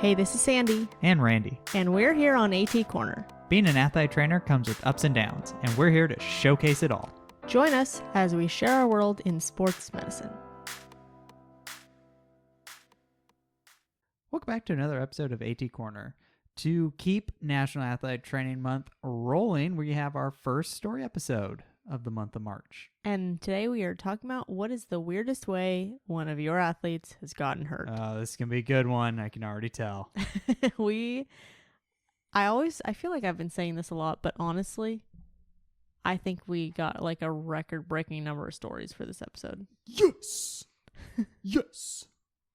Hey, this is Sandy, And Randy. and we're here on AT Corner. Being an athlete trainer comes with ups and downs, and we're here to showcase it all. Join us as we share our world in sports medicine. Welcome back to another episode of AT Corner. To keep National Athletic Training Month rolling, we have our first story episode of the month of March. And today we are talking about what is the weirdest way one of your athletes has gotten hurt. This is going to be a good one. I can already tell. I feel like I've been saying this a lot, but honestly, I think we got like a record-breaking number of stories for this episode. Yes! Yes!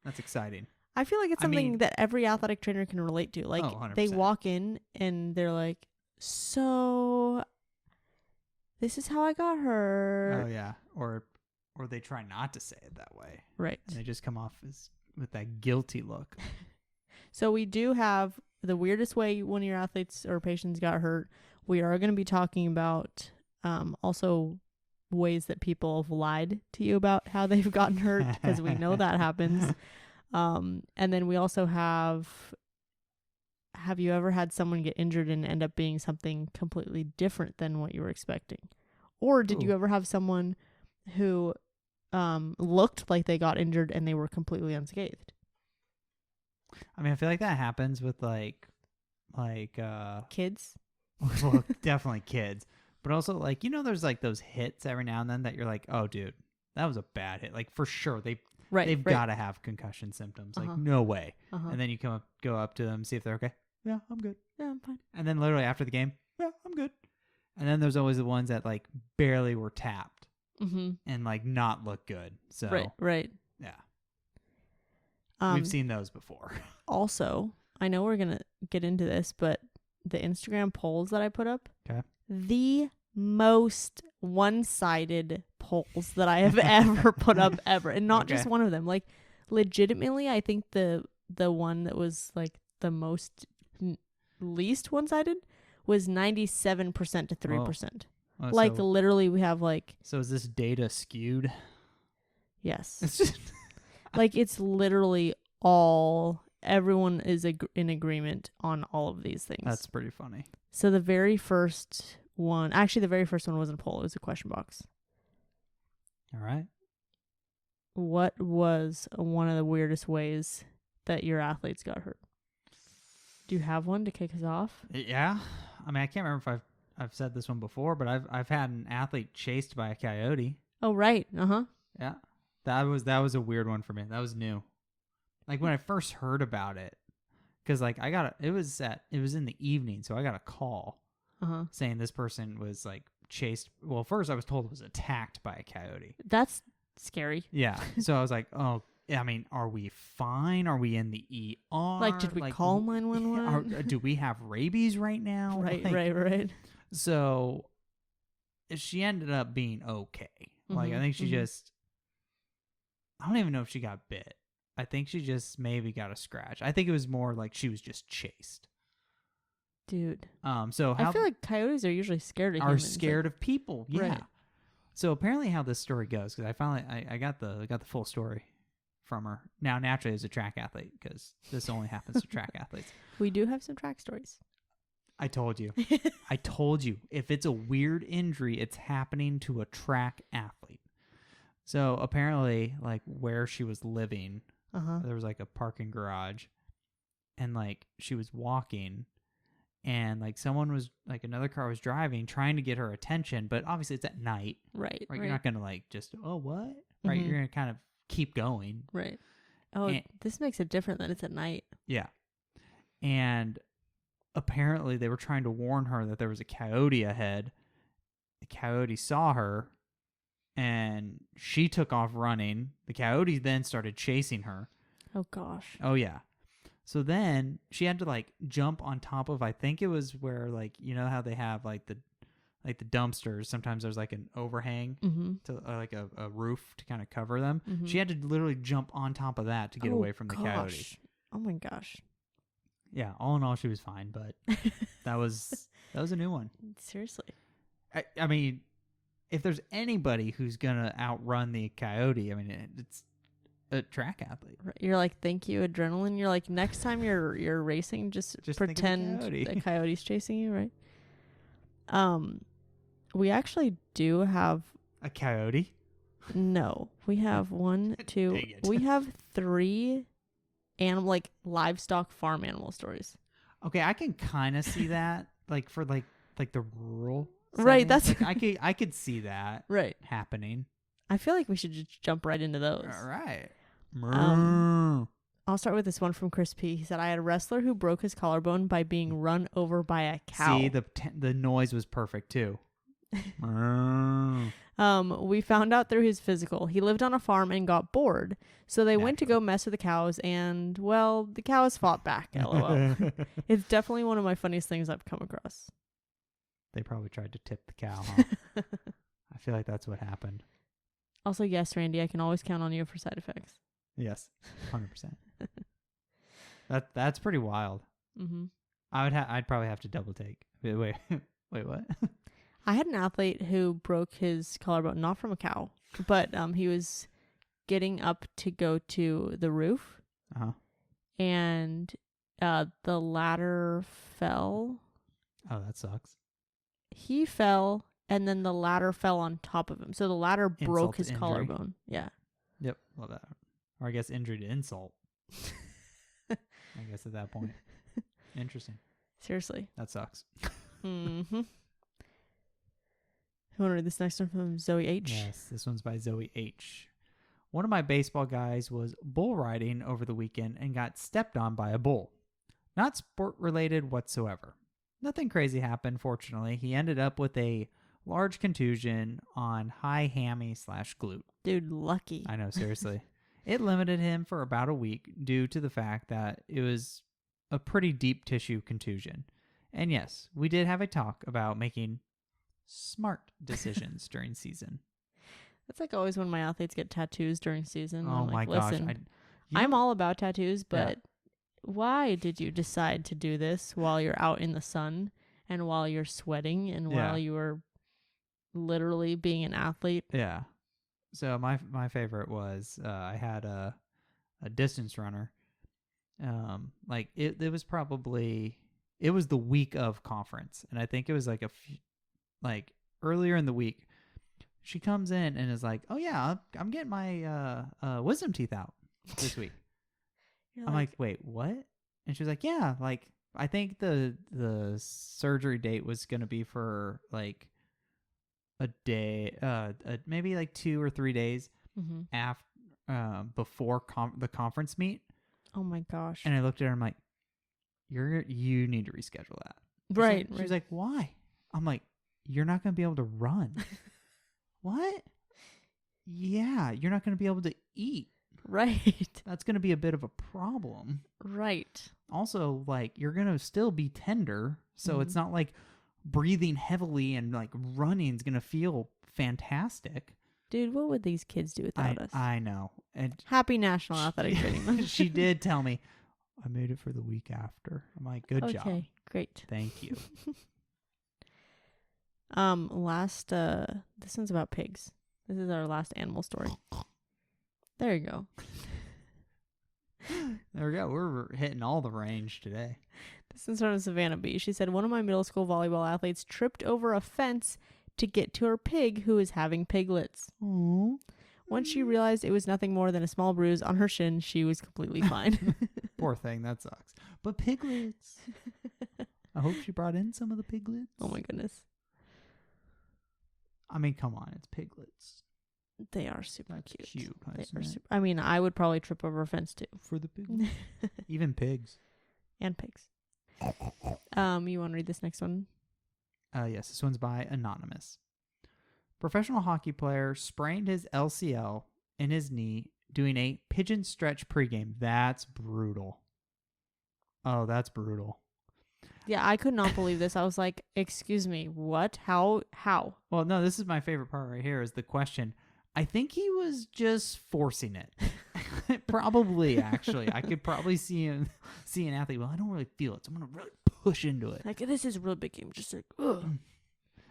That's exciting. I feel like it's something that every athletic trainer can relate to. Like, 100%. They walk in and they're like, so this is how I got hurt. Oh, yeah. Or they try not to say it that way. Right. And they just come off with that guilty look. So we do have the weirdest way one of your athletes or patients got hurt. We are going to be talking about also ways that people have lied to you about how they've gotten hurt, because we know that happens. And then we also have you ever had someone get injured and end up being something completely different than what you were expecting? Or did you ever have someone who looked like they got injured and they were completely unscathed? I mean, I feel like that happens with like Kids? well, definitely kids. But also, like, there's like those hits every now and then that you're like, oh, dude, that was a bad hit. Like, for sure, they've got to have concussion symptoms. Like, no way. And then you go up to them, see if they're okay. Yeah, I'm good. Yeah, I'm fine. And then literally after the game, yeah, I'm good. And then there's always the ones that like barely were tapped and like not look good. So right. Yeah. We've seen those before. Also, I know we're going to get into this, but the Instagram polls that I put up, the most one-sided polls that I have ever put up ever. And not just one of them. Like, legitimately, I think the one that was like the most least one-sided was 97% to 3%. Oh, like, so, literally, we have like... So is this data skewed? Yes. Like, it's literally everyone is in agreement on all of these things. That's pretty funny. So the very first one wasn't a poll, it was a question box. All right. What was one of the weirdest ways that your athletes got hurt? Do you have one to kick us off? Yeah. I mean, I can't remember if I've said this one before, but I've had an athlete chased by a coyote. Oh, right. Yeah. That was a weird one for me. That was new. Like, when I first heard about it, because like it was in the evening, so I got a call saying this person was like chased. Well, first I was told it was attacked by a coyote. That's scary. Yeah. So I was like, oh, I mean, are we fine? Are we in the ER? Like, did we call 911? Do we have rabies right now? Right. So she ended up being okay. Like, I think she just, I don't even know if she got bit. I think she just maybe got a scratch. I think it was more like she was just chased. Dude. So I feel like coyotes are usually scared of humans. Are scared of people. Yeah. Right. So apparently how this story goes, because I finally I got the full story from her. Now, naturally, as a track athlete, because this only happens to track athletes. We do have some track stories. I told you. If it's a weird injury, it's happening to a track athlete. So apparently, like, where she was living, there was like a parking garage, and like she was walking, and like someone was like another car was driving, trying to get her attention, but obviously it's at night. Right. You're not gonna like just what? Right. You're gonna kind of keep going. Right. Oh, this makes it different that it's at night. Yeah. And apparently they were trying to warn her that there was a coyote ahead. The coyote saw her, and she took off running. The coyote then started chasing her. Oh, gosh. Oh, yeah. So then she had to, like, jump on top of, I think it was where, like, you know how they have, like, the dumpsters. Sometimes there's, like, an overhang to like a roof to kind of cover them. She had to literally jump on top of that to get away from the coyote. Oh, my gosh. Yeah, all in all, she was fine, but that was a new one. Seriously. I mean, if there's anybody who's gonna outrun the coyote, I mean, a track athlete. You're like, thank you, adrenaline. You're like, next time you're racing, just pretend the coyote's chasing you, right? We actually do have a coyote. No, we have 1, 2. We have 3 livestock farm animal stories. Okay, I can kind of see that, like for like the rural. Right, settings. Like, I could see that right happening. I feel like we should just jump right into those. All right. I'll start with this one from Chris P. He said, I had a wrestler who broke his collarbone by being run over by a cow. See, the noise was perfect too. We found out through his physical. He lived on a farm and got bored. So they went to go mess with the cows and, well, the cows fought back. LOL. It's definitely one of my funniest things I've come across. They probably tried to tip the cow, huh? I feel like that's what happened. Also, yes, Randy, I can always count on you for side effects. Yes, 100%. That's pretty wild. Mm-hmm. I'd probably have to double take. Wait, what? I had an athlete who broke his collarbone, not from a cow, but he was getting up to go to the roof, and the ladder fell. Oh, that sucks. He fell, and then the ladder fell on top of him. So the ladder broke his collarbone. Yeah. Yep, love that. Or I guess injury to insult. I guess at that point. Interesting. Seriously. That sucks. Mm-hmm. You want to read this next one from Zoe H? Yes, this one's by Zoe H. One of my baseball guys was bull riding over the weekend and got stepped on by a bull. Not sport related whatsoever. Nothing crazy happened, fortunately. He ended up with a large contusion on high hammy/glute. Dude, lucky. I know, seriously. It limited him for about a week due to the fact that it was a pretty deep tissue contusion. And yes, we did have a talk about making smart decisions during season. That's like always when my athletes get tattoos during season. Oh I'm my like, gosh. listen, I'm all about tattoos, but why did you decide to do this while you're out in the sun and while you're sweating and while you are literally being an athlete? Yeah. So my favorite was I had a distance runner. Like it was probably the week of conference, and I think it was like earlier in the week. She comes in and is like, "Oh yeah, I'm getting my wisdom teeth out this week." I'm like, "Wait, what?" And she was like, "Yeah, like I think the surgery date was gonna be for like a day, maybe like 2 or 3 days after before the conference meet." Oh my gosh! And I looked at her. I'm like, "You need to reschedule that." Right. She's like, "Why?" I'm like, "You're not gonna be able to run." What? Yeah, you're not gonna be able to eat. Right. That's gonna be a bit of a problem. Right. Also, like, you're gonna still be tender, so it's not like breathing heavily and like running's gonna feel fantastic. Dude, what would these kids do without us? I know. And Happy National Athletic Training Month. She did tell me, I made it for the week after. I'm like, good job. Okay, great. Thank you. This one's about pigs. This is our last animal story. There you go. There we go. We're hitting all the range today. This is from Savannah B. She said, one of my middle school volleyball athletes tripped over a fence to get to her pig who is having piglets. Aww. Once she realized it was nothing more than a small bruise on her shin, she was completely fine. Poor thing. That sucks. But piglets. I hope she brought in some of the piglets. Oh my goodness. I mean, come on. It's piglets. They are super That's cute. They are I mean, I would probably trip over a fence too. For the piglets. Even pigs. And pigs. You want to read this next one? Yes, this one's by Anonymous. Professional hockey player sprained his LCL in his knee doing a pigeon stretch pregame. That's brutal. Oh, that's brutal. Yeah, I could not believe this. I was like, excuse me, what? How? Well, no, this is my favorite part right here is the question. I think he was just forcing it. Probably, actually. I could probably see an athlete. Well, I don't really feel it, so I'm going to really push into it. Like, this is a real big game. Just like, ugh.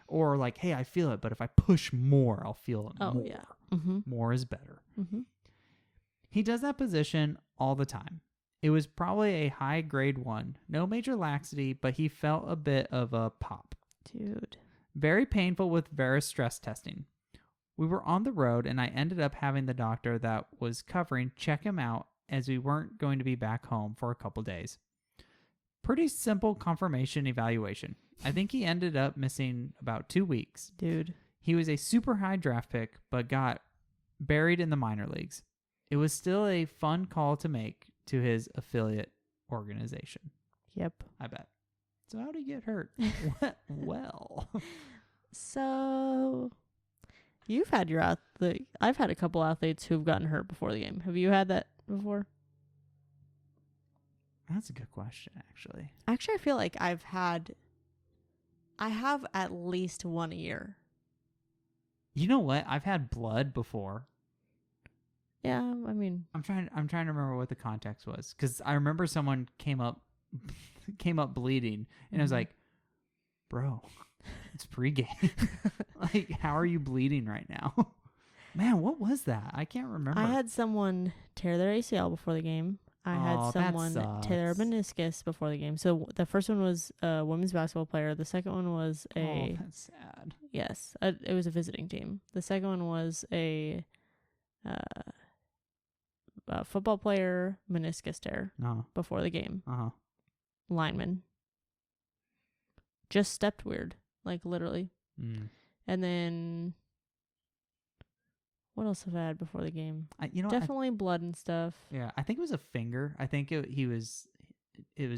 Or like, hey, I feel it, but if I push more, I'll feel it more. Oh, yeah. Mm-hmm. More is better. Mm-hmm. He does that position all the time. It was probably a high grade 1. No major laxity, but he felt a bit of a pop. Dude. Very painful with various stress testing. We were on the road, and I ended up having the doctor that was covering check him out as we weren't going to be back home for a couple days. Pretty simple confirmation evaluation. I think he ended up missing about 2 weeks. Dude. He was a super high draft pick, but got buried in the minor leagues. It was still a fun call to make to his affiliate organization. Yep. I bet. So how did he get hurt? Well. So you've had your athlete. I've had a couple athletes who've gotten hurt before the game. Have you had that before? That's a good question, actually. Actually, I feel like I have at least one a year. You know what? I've had blood before. Yeah, I mean, I'm trying to remember what the context was, because I remember someone came up bleeding, and I was like, "Bro, it's pregame. Like, how are you bleeding right now?" Man, what was that? I can't remember. I had someone tear their ACL before the game. I had someone tear their meniscus before the game. So the first one was a women's basketball player. The second one was Oh, that's sad. Yes, it was a visiting team. The second one was a football player meniscus tear before the game. Lineman. Just stepped weird, like literally. And then what else have I had before the game? Definitely blood and stuff. Yeah, I think it was a finger. I think it was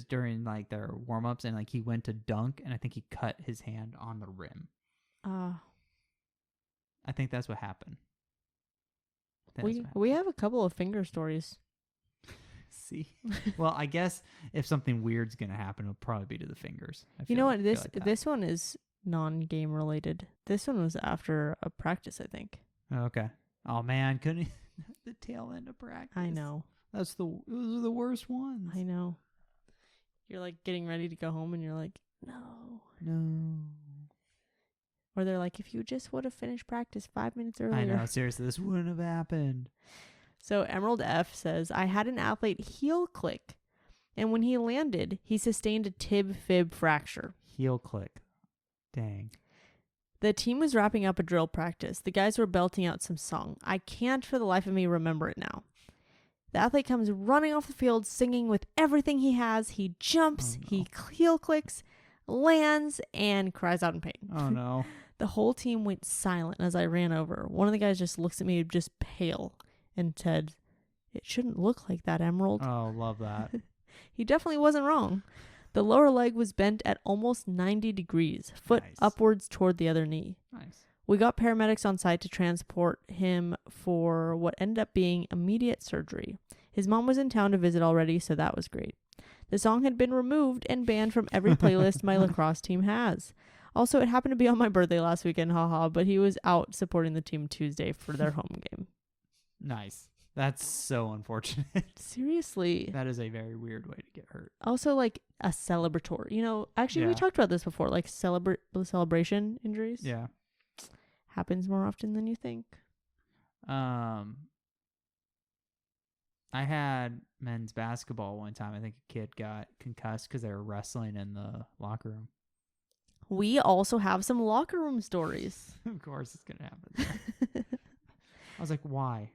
during like their warm-ups, and like he went to dunk, and I think he cut his hand on the rim. I think that's what happened. We have a couple of finger stories. See? Well, I guess if something weird's going to happen, it'll probably be to the fingers. You know what? This one is non-game related. This one was after a practice, I think. Okay. Oh, man. Couldn't the tail end of practice. I know. Those are the worst ones. I know. You're like getting ready to go home and you're like, no. Or they're like, if you just would have finished practice 5 minutes earlier. I know. Seriously, this wouldn't have happened. So Emerald F says, I had an athlete heel click, and when he landed, he sustained a tib-fib fracture. Heel click. Dang. The team was wrapping up a drill practice. The guys were belting out some song. I can't for the life of me remember it now. The athlete comes running off the field singing with everything he has. He jumps, he heel clicks, lands, and cries out in pain. Oh, no. The whole team went silent as I ran over. One of the guys just looks at me just pale and said, it shouldn't look like that, Emerald. Oh, love that. He definitely wasn't wrong. The lower leg was bent at almost 90 degrees, foot upwards toward the other knee. Nice. We got paramedics on site to transport him for what ended up being immediate surgery. His mom was in town to visit already, so that was great. The song had been removed and banned from every playlist my lacrosse team has. Also, it happened to be on my birthday last weekend, haha, but he was out supporting the team Tuesday for their home game. Nice. That's so unfortunate. Seriously. That is a very weird way to get hurt. Also, like a celebratory. You know, actually, we talked about this before, like celebration injuries. Yeah. Happens more often than you think. I had men's basketball one time. I think a kid got concussed because they were wrestling in the locker room. We also have some locker room stories. Of course it's going to happen. I was like, why?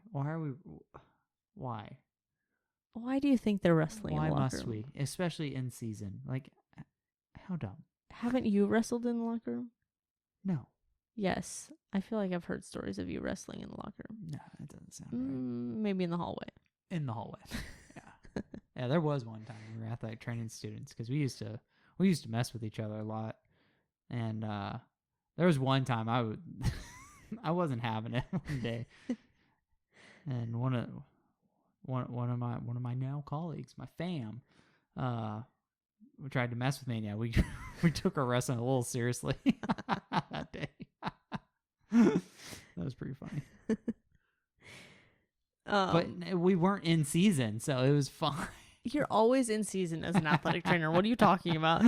Why? Why do you think they're wrestling in the locker room? Why must we? Especially in season. Like, how dumb. Haven't you wrestled in the locker room? No. Yes. I feel like I've heard stories of you wrestling in the locker room. No, that doesn't sound right. Maybe in the hallway. In the hallway. Yeah. Yeah, there was one time we were athletic training students because we used to mess with each other a lot. And there was one time I wasn't having it one day. And one of my now colleagues, my fam, tried to mess with me. Yeah, we took our wrestling a little seriously that day. That was pretty funny. But we weren't in season, so it was fine. You're always in season as an athletic trainer. What are you talking about?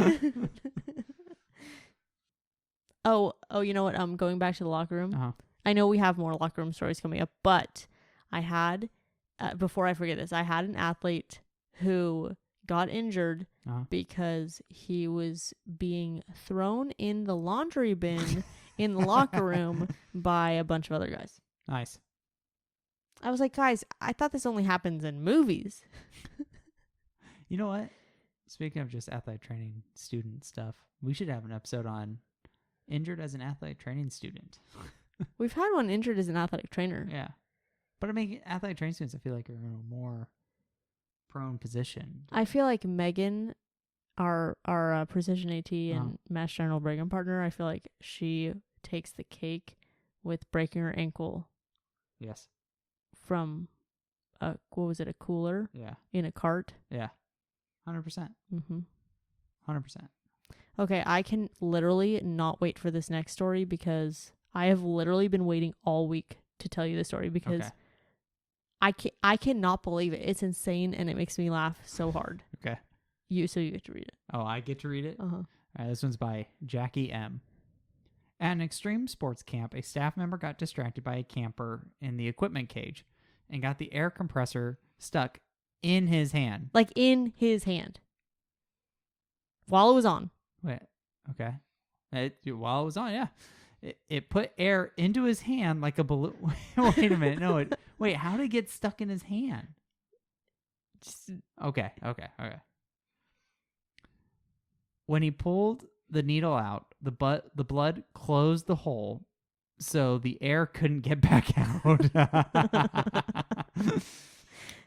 Oh, you know what? Going back to the locker room. Uh-huh. I know we have more locker room stories coming up, but I had before I forget this, I had an athlete who got injured because he was being thrown in the laundry bin in the locker room by a bunch of other guys. Nice. I was like, guys, I thought this only happens in movies. You know what? Speaking of just athletic training student stuff, we should have an episode on injured as an athletic training student. We've had one injured as an athletic trainer. Yeah. But I mean, athletic training students, I feel like, are in a more prone position. I feel like Megan, our Precision AT and Mass General Brigham partner, I feel like she takes the cake with breaking her ankle. Yes. From a cooler? Yeah. In a cart? Yeah. 100%. Mm-hmm. 100%. Okay, I can literally not wait for this next story because I have literally been waiting all week to tell you the story because I cannot believe it. It's insane and it makes me laugh so hard. Okay. So you get to read it. Oh, I get to read it? Uh-huh. All right, this one's by Jackie M. At an extreme sports camp, a staff member got distracted by a camper in the equipment cage and got the air compressor stuck in his hand. Like in his hand. While it was on. Wait, okay. While it was on, yeah. It put air into his hand like a balloon. Wait a minute. No, wait, how did it get stuck in his hand? Okay. When he pulled the needle out, the blood closed the hole, so the air couldn't get back out.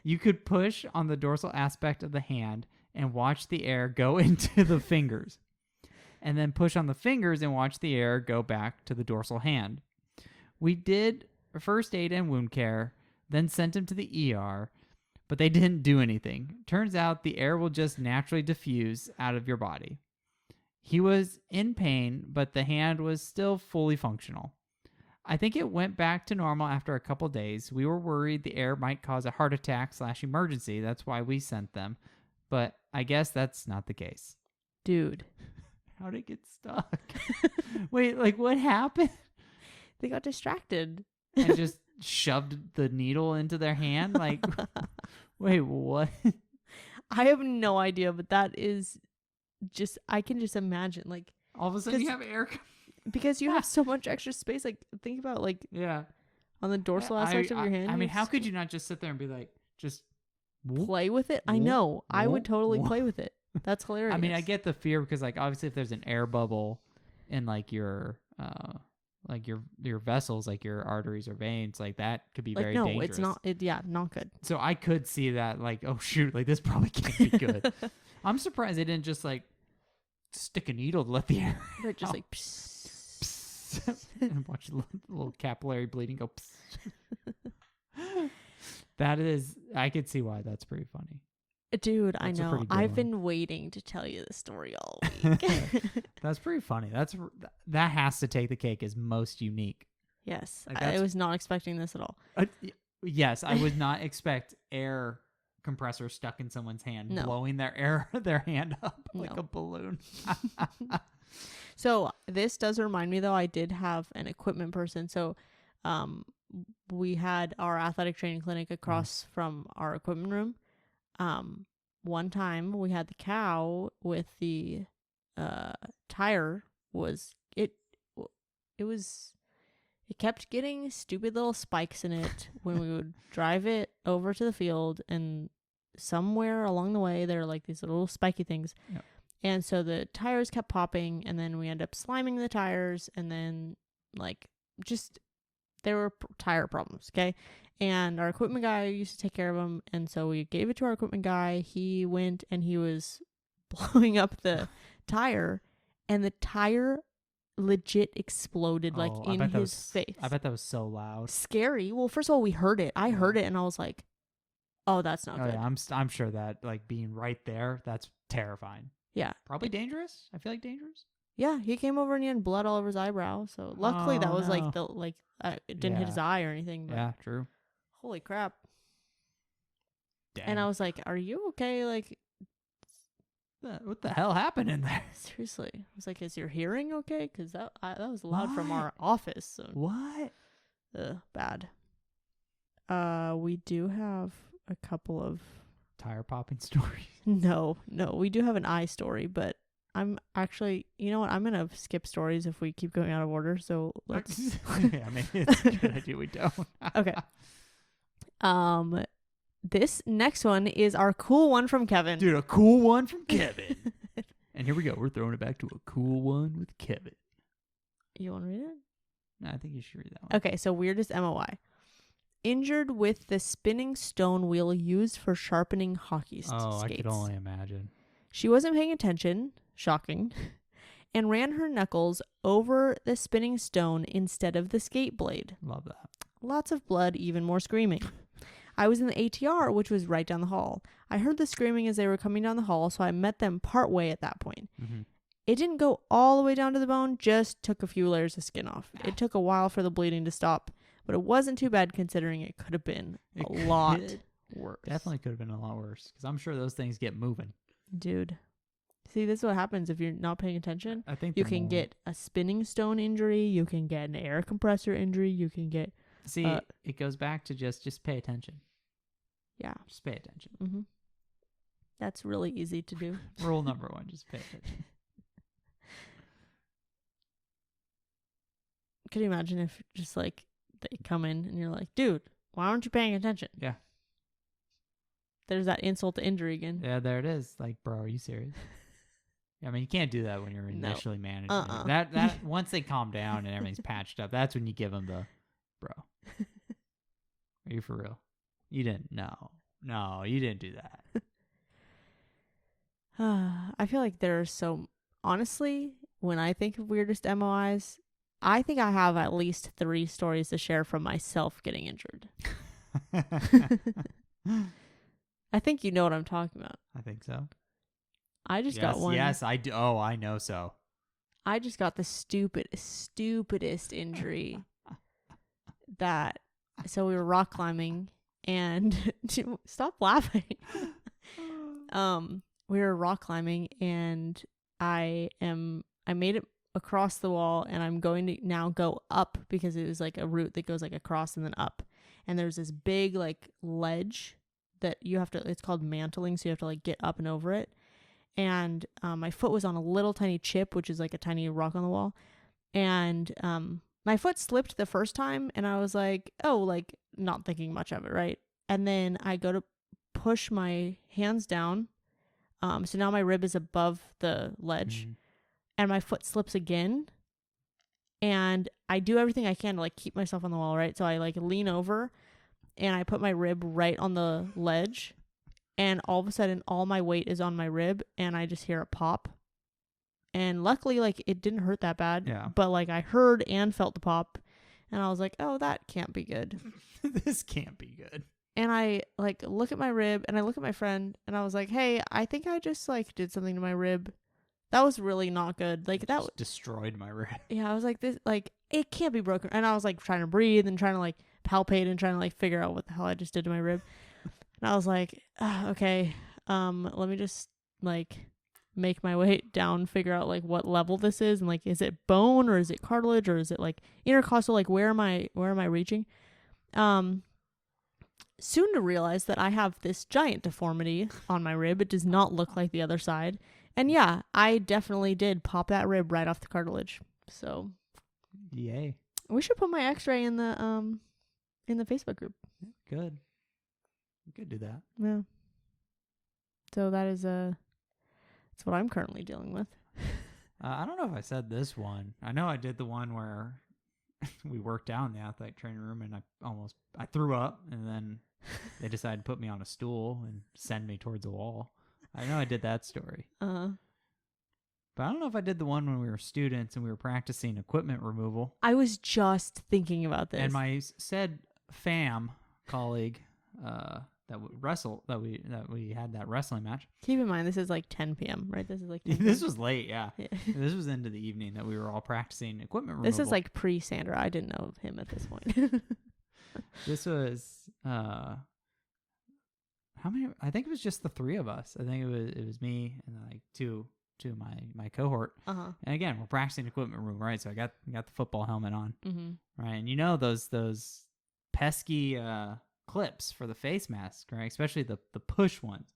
You could push on the dorsal aspect of the hand and watch the air go into the fingers, and then push on the fingers and watch the air go back to the dorsal hand. We did first aid and wound care, then sent him to the ER, but they didn't do anything. Turns out the air will just naturally diffuse out of your body. He was in pain, but the hand was still fully functional. I think it went back to normal after a couple days. We were worried the air might cause a heart attack / emergency. That's why we sent them. But I guess that's not the case. Dude. How did it get stuck? Wait, like what happened? They got distracted. And just shoved the needle into their hand? Like, wait, what? I have no idea, but that is just, I can just imagine, like. All of a sudden you have air. Because you have so much extra space. Like, think about, like, on the dorsal aspect of your hand. I mean, how could you not just sit there and be like, just play with it? I know. I would totally play with it. That's hilarious. I mean, I get the fear because, like, obviously if there's an air bubble in, like, your vessels, like your arteries or veins, like that could be very dangerous. No, it's not. Not good. So I could see that, like, oh shoot, like this probably can't be good. I'm surprised they didn't just like stick a needle to let the air. They're just like, and watch a little capillary bleeding go. That is, I could see why that's pretty funny. Dude, I know. I've been waiting to tell you the story all week. That's pretty funny. That has to take the cake as most unique. Yes. I was not expecting this at all. Yes, I would not expect air compressor stuck in someone's hand, blowing their hand up like a balloon. So this does remind me, though, I did have an equipment person. So we had our athletic training clinic across from our equipment room. One time we had the cow with the tire it kept getting stupid little spikes in it when we would drive it over to the field, and somewhere along the way there are like these little spiky things. Yep. And so the tires kept popping, and then we ended up sliming the tires, and then like just there were tire problems. Okay. And our equipment guy used to take care of them. And so we gave it to our equipment guy. He went and he was blowing up the tire, and the tire legit exploded in his face. I bet that was so loud. Scary. Well, first of all, we heard it. I heard it and I was like, oh, that's not good. Yeah, I'm sure that like being right there, that's terrifying. Yeah. Probably dangerous. I feel like dangerous. Yeah, he came over and he had blood all over his eyebrow. So luckily that was it didn't hit his eye or anything. But yeah, true. Holy crap. Dang. And I was like, are you okay? Like, what the hell happened in there? Seriously. I was like, is your hearing okay? Because that was loud from our office. So. What? Bad. We do have a couple of tire popping stories. No, we do have an eye story, but I'm actually, you know what? I'm gonna skip stories if we keep going out of order. So let's. Yeah, maybe it's a good idea we don't. Okay. This next one is our cool one from Kevin. Dude, a cool one from Kevin. And here we go. We're throwing it back to a cool one with Kevin. You want to read it? No, I think you should read that one. Okay, so weirdest MOI. Injured with the spinning stone wheel used for sharpening hockey skates. Oh, I could only imagine. She wasn't paying attention, shocking, and ran her knuckles over the spinning stone instead of the skate blade. Love that. Lots of blood, even more screaming. I was in the ATR, which was right down the hall. I heard the screaming as they were coming down the hall, so I met them partway at that point. Mm-hmm. It didn't go all the way down to the bone, just took a few layers of skin off. It took a while for the bleeding to stop, but it wasn't too bad considering it could have been a lot worse. Definitely could have been a lot worse, because I'm sure those things get moving. Dude. See, this is what happens if you're not paying attention. I think you can get a spinning stone injury, you can get an air compressor injury, you can get... See, it goes back to just pay attention. Yeah. Just pay attention. Mm-hmm. That's really easy to do. Rule number 1, just pay attention. Could you imagine if just like they come in and you're like, dude, why aren't you paying attention? Yeah. There's that insult to injury again. Yeah, there it is. Like, bro, are you serious? I mean, you can't do that when you're initially managing. That once they calm down and everything's patched up, that's when you give them the, bro. Are you for real? You didn't. No, you didn't do that. I feel like there are honestly, when I think of weirdest MOIs, I think I have at least 3 stories to share from myself getting injured. I think you know what I'm talking about. I think so. I just got one. Yes, I do. Oh, I know so. I just got the stupidest injury so we were rock climbing and stop laughing. We were rock climbing and I made it across the wall and I'm going to now go up because it was like a route that goes like across and then up. And there's this big like ledge that it's called mantling. So you have to like get up and over it. And my foot was on a little tiny chip, which is like a tiny rock on the wall. And my foot slipped the first time and I was like, oh, like not thinking much of it, right? And then I go to push my hands down. So now my rib is above the ledge and my foot slips again. And I do everything I can to like keep myself on the wall, right? So I like lean over and I put my rib right on the ledge. And all of a sudden, all my weight is on my rib, and I just hear a pop. And luckily, like, it didn't hurt that bad. Yeah. But, like, I heard and felt the pop. And I was like, oh, that can't be good. This can't be good. And I, like, look at my rib, and I look at my friend, and I was like, hey, I think I just, like, did something to my rib. That was really not good. Like, that destroyed my rib. Yeah, I was like, this, like, it can't be broken. And I was, like, trying to breathe and trying to, like, palpate and trying to, like, figure out what the hell I just did to my rib. And I was like, okay, let me just like make my way down, figure out like what level this is. And like, is it bone or is it cartilage or is it like intercostal? Like where am I reaching? Soon to realize that I have this giant deformity on my rib. It does not look like the other side. And yeah, I definitely did pop that rib right off the cartilage. So yay. We should put my x-ray in the Facebook group. Good. We could do that. Yeah. So that's what I'm currently dealing with. I don't know if I said this one. I know I did the one where we worked out in the athletic training room and I threw up and then they decided to put me on a stool and send me towards a wall. I know I did that story. Uh-huh. But I don't know if I did the one when we were students and we were practicing equipment removal. I was just thinking about this. And my said fam colleague that we had that wrestling match. Keep in mind this is like 10 p.m. right? This is like 10 this was late, yeah. This was into the evening that we were all practicing equipment removal. This is like pre-Sandra. I didn't know of him at this point. This was how many? I think it was just the 3 of us. I think it was me and like two of my cohort. Uh-huh. And again, we're practicing equipment room, right? So I got the football helmet on, mm-hmm. right? And you know those pesky clips for the face mask, right? Especially the push ones.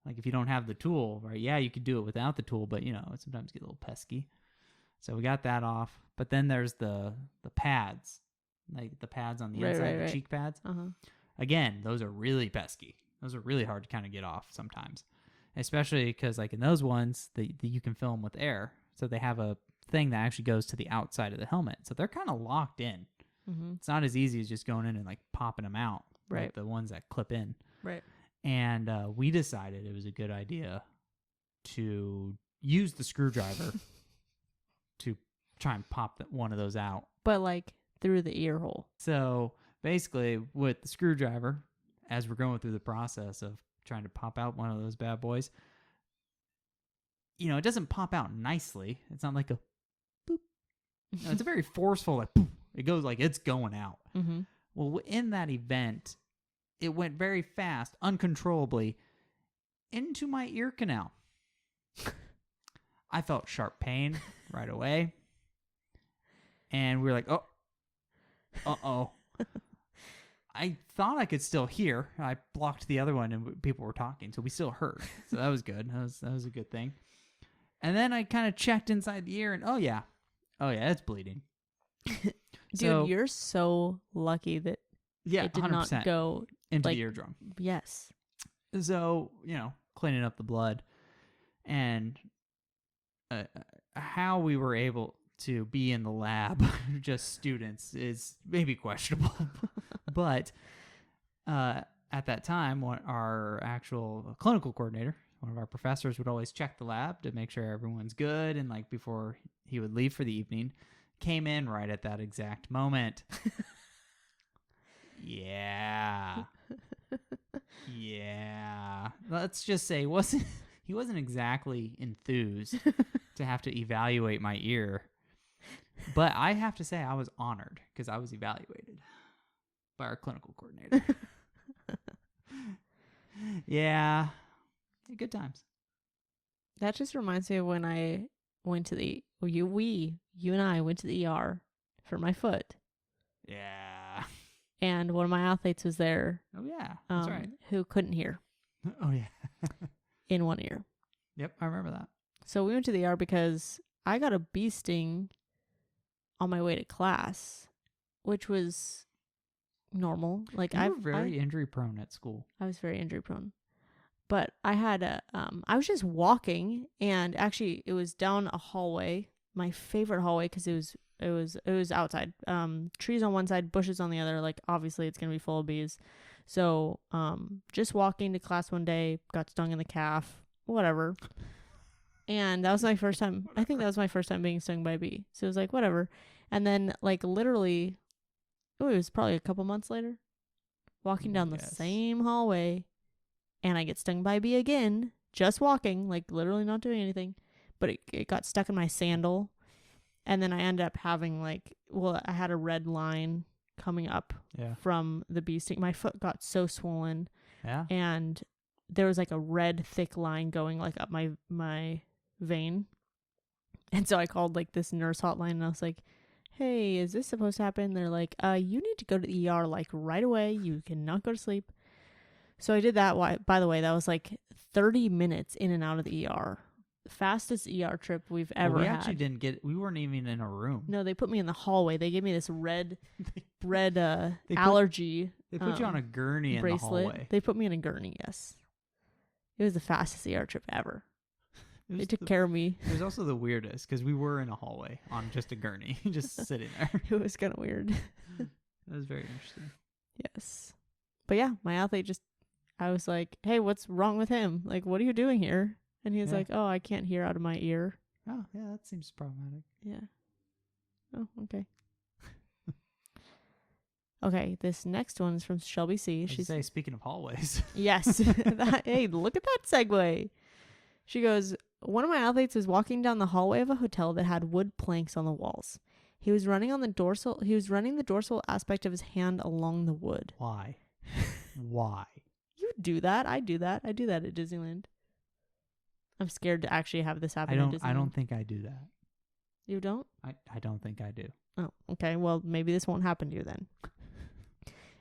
Like if you don't have the tool, right? Yeah, you could do it without the tool, but it sometimes get a little pesky. So we got that off. But then there's the pads, like the pads on the inside, the cheek pads. Again, those are really pesky. Those are really hard to kind of get off sometimes, especially because like in those ones, you can fill them with air. So they have a thing that actually goes to the outside of the helmet. So they're kind of locked in. It's not as easy as just going in and like popping them out, like the ones that clip in. Right. And we decided it was a good idea to use the screwdriver to try and pop one of those out. But like through the ear hole. So basically with the screwdriver, as we're going through the process of trying to pop out one of those bad boys, it doesn't pop out nicely. It's not like a boop. No, it's a very forceful, like, boop. It goes like it's going out. Well, in that event, it went very fast, uncontrollably, into my ear canal. I felt sharp pain right away. And we were like, uh-oh. I thought I could still hear. I blocked the other one and people were talking, so we still heard. So that was good. That was a good thing. And then I kind of checked inside the ear and, oh yeah, it's bleeding. Dude, you're so lucky that it did 100% not go into the eardrum. Yes. So, cleaning up the blood and how we were able to be in the lab, just students, is maybe questionable. But at that time, our actual clinical coordinator, one of our professors, would always check the lab to make sure everyone's good. And like before he would leave for the evening, came in right at that exact moment. Yeah. Let's just say he wasn't exactly enthused to have to evaluate my ear. But I have to say I was honored because I was evaluated by our clinical coordinator. Yeah. Good times. That just reminds me of when I went to you and I went to the ER for my foot. Yeah. And one of my athletes was there. Oh, yeah. That's right. Who couldn't hear. Oh, yeah. In one ear. Yep, I remember that. So we went to the ER because I got a bee sting on my way to class, which was normal. Like you were very injury prone at school. I was very injury prone. But I had I was just walking, and actually it was down a hallway, my favorite hallway, because it was outside. Trees on one side, bushes on the other. Like obviously it's gonna be full of bees. So just walking to class one day, got stung in the calf, whatever. And that was my first time. I think that was my first time being stung by a bee. So it was like whatever. And then like literally, it was probably a couple months later, walking down the same hallway. And I get stung by a bee again, just walking, like literally not doing anything. But it got stuck in my sandal. And then I ended up having I had a red line coming up from the bee sting. My foot got so swollen. Yeah. And there was like a red thick line going like up my vein. And so I called like this nurse hotline and I was like, hey, is this supposed to happen? They're like, you need to go to the ER like right away. You cannot go to sleep. So I did that. By the way, that was like 30 minutes in and out of the ER. Fastest ER trip we've ever had. We actually we weren't even in a room. No, they put me in the hallway. They gave me this red allergy. They put you on a gurney bracelet. In the hallway. They put me in a gurney, yes. It was the fastest ER trip ever. They took care of me. It was also the weirdest because we were in a hallway on just a gurney, just sitting there. It was kind of weird. That was very interesting. Yes. But yeah, my athlete I was like, hey, what's wrong with him? Like, what are you doing here? And he was like, oh, I can't hear out of my ear. Oh, yeah, that seems problematic. Yeah. Oh, okay. Okay, this next one is from Shelby C. Speaking of hallways. Yes. Hey, look at that segue. She goes, one of my athletes was walking down the hallway of a hotel that had wood planks on the walls. He was running the dorsal aspect of his hand along the wood. Why? Why? You do that. I do that. I do that at Disneyland. I'm scared to actually have this happen at Disneyland. I don't think I do that. You don't? I don't think I do. Oh, okay. Well, maybe this won't happen to you then.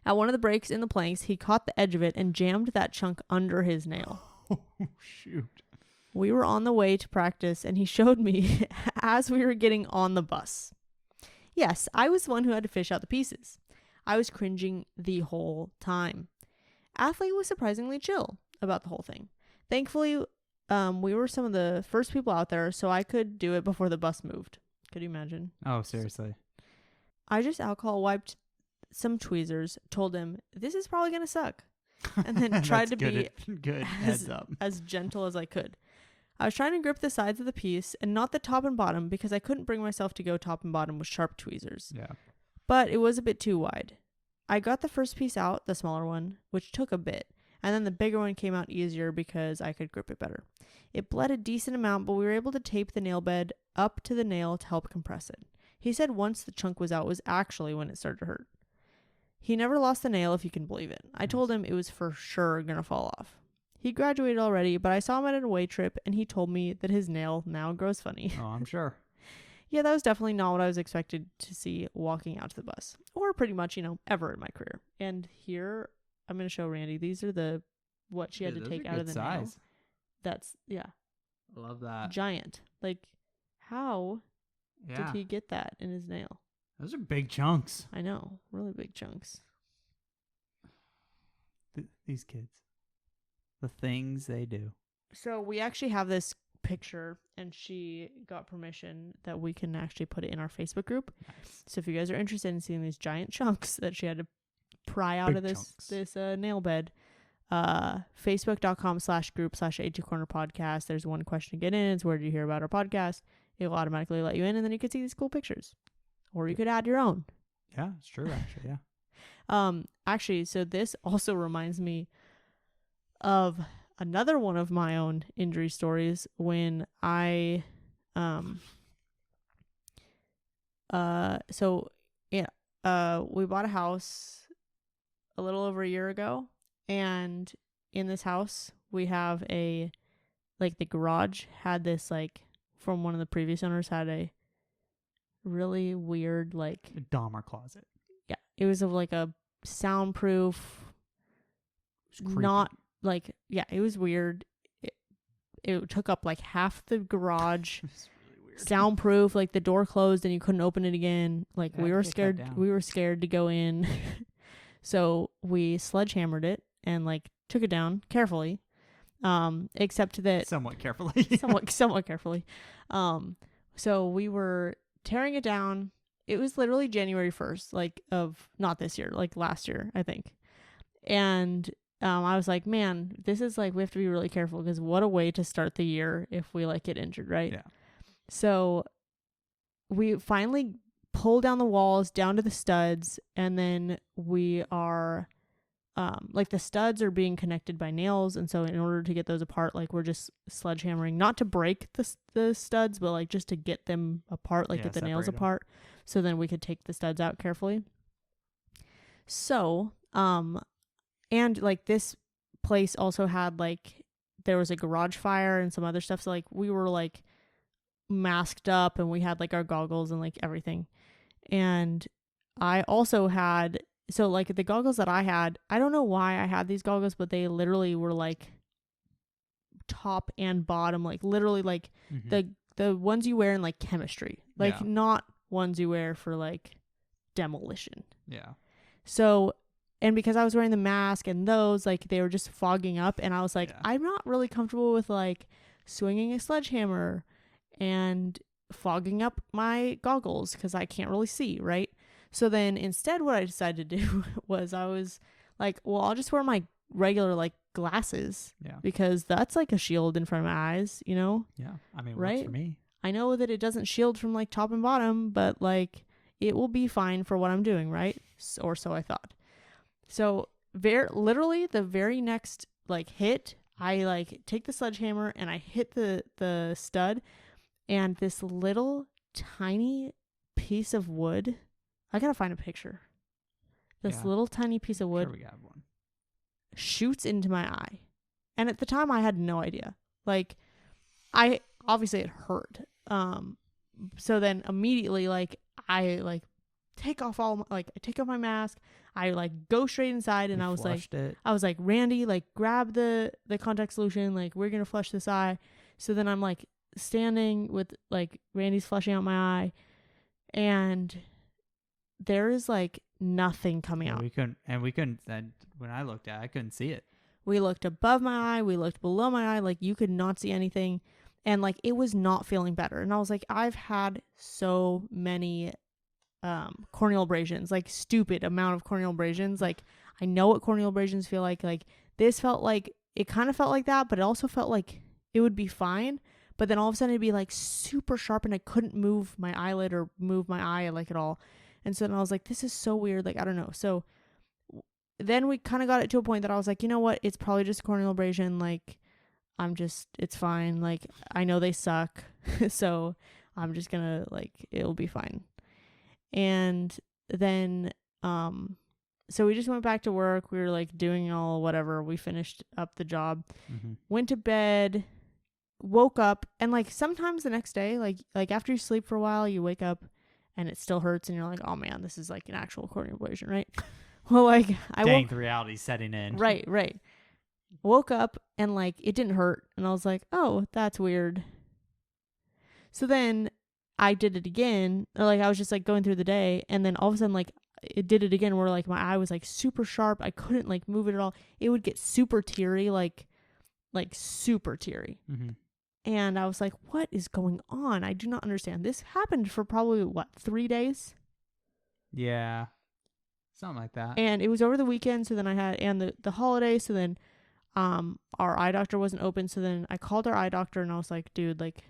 At one of the breaks in the planks, he caught the edge of it and jammed that chunk under his nail. Oh, shoot. We were on the way to practice, and he showed me as we were getting on the bus. Yes, I was the one who had to fish out the pieces. I was cringing the whole time. Athlete was surprisingly chill about the whole thing. Thankfully, we were some of the first people out there, so I could do it before the bus moved. Could you imagine? Oh, seriously. I just alcohol wiped some tweezers, told him, this is probably going to suck, and then tried to be good heads up. as gentle as I could. I was trying to grip the sides of the piece and not the top and bottom because I couldn't bring myself to go top and bottom with sharp tweezers. Yeah. But it was a bit too wide. I got the first piece out, the smaller one, which took a bit, and then the bigger one came out easier because I could grip it better. It bled a decent amount, but we were able to tape the nail bed up to the nail to help compress it. He said once the chunk was out was actually when it started to hurt. He never lost the nail, if you can believe it. I told him it was for sure going to fall off. He graduated already, but I saw him at an away trip, and he told me that his nail now grows funny. Oh, I'm sure. Yeah, that was definitely not what I was expected to see walking out to the bus, or pretty much, ever in my career. And here, I'm going to show Randy. These are what she had to take out of the nail. That's, yeah. Love that. Giant. Like, how did he get that in his nail? Those are big chunks. I know. Really big chunks. These kids. The things they do. So we actually have this picture, and she got permission that we can actually put it in our Facebook group. Nice. So if you guys are interested in seeing these giant chunks that she had to pry out of this nail bed, facebook.com/group/A2 Corner Podcast. There's one question to get in. It's where did you hear about our podcast? It will automatically let you in, and then you can see these cool pictures. Or you could add your own. Yeah, it's true, actually, yeah. Actually, so this also reminds me of another one of my own injury stories when we bought a house a little over a year ago, and in this house we have the garage had this, from one of the previous owners, had a really weird a Dahmer closet. Yeah, it was a soundproof, not it was weird. It took up half the garage. It was really weird. Soundproof, the door closed and you couldn't open it again. We were scared. We were scared to go in. So we sledgehammered it and took it down carefully. Except that somewhat carefully. somewhat carefully. So we were tearing it down. It was literally January 1st, of not this year, last year, I think. And I was like, man, this is we have to be really careful because what a way to start the year if we get injured, right? Yeah. So we finally pull down the walls down to the studs, and then we are the studs are being connected by nails, and so in order to get those apart, we're just sledgehammering, not to break the studs, but just to get them apart, get the nails apart, so then we could take the studs out carefully. So and this place also had there was a garage fire and some other stuff, so we were masked up, and we had our goggles and everything. And I also had, so the goggles that I had, I don't know why I had these goggles, but they literally were top and bottom, literally mm-hmm. the ones you wear in chemistry, not ones you wear for demolition. Yeah. So, and because I was wearing the mask and those, they were just fogging up, and I was I'm not really comfortable with swinging a sledgehammer and fogging up my goggles because I can't really see, right? So then instead what I decided to do was I was well, I'll just wear my regular glasses. Yeah. Because that's a shield in front of my eyes, Yeah. I mean, right? Works for me. I know that it doesn't shield from top and bottom, but it will be fine for what I'm doing, right? Or so I thought. So literally the very next hit, I take the sledgehammer and I hit the stud, and this little tiny piece of wood, I gotta find a picture. This little tiny piece of wood, sure we got one, shoots into my eye. And at the time I had no idea. I obviously it hurt. So then immediately I take off I take off my mask. I like go straight inside, and I was like, Randy, like grab the contact solution. Like we're gonna flush this eye. So then I'm like standing with like Randy's flushing out my eye, and there is like nothing coming out. We couldn't. And when I looked at it, I couldn't see it. We looked above my eye. We looked below my eye. Like you could not see anything. And like it was not feeling better. And I was like, I've had so many corneal abrasions, like stupid amount of corneal abrasions. Like I know what corneal abrasions feel like. Like this felt like, it kind of felt like that, but it also felt like it would be fine. But then all of a sudden it'd be like super sharp and I couldn't move my eyelid or move my eye like at all. And so then I was like, this is so weird. Like, I don't know. So then we kind of got it to a point that I was like, you know what? It's probably just corneal abrasion. Like, it's fine. Like, I know they suck. So I'm just gonna, like, it'll be fine. And then, so we just went back to work. We were like doing all whatever. We finished up the job, went to bed, woke up. And like sometimes the next day, like after you sleep for a while, you wake up and it still hurts. And you're like, oh man, this is like an actual corneal abrasion, right? Well, like the reality's setting in. Right. Woke up and like it didn't hurt. And I was like, oh, that's weird. So then I did it again. Like I was just like going through the day, and then all of a sudden like it did it again where like my eye was like super sharp. I couldn't like move it at all. It would get super teary, like super teary. And I was like, what is going on? I do not understand. This happened for probably 3 days? Yeah. Something like that. And it was over the weekend, so then I had, and the holiday, so then our eye doctor wasn't open, so then I called our eye doctor and I was like, dude, like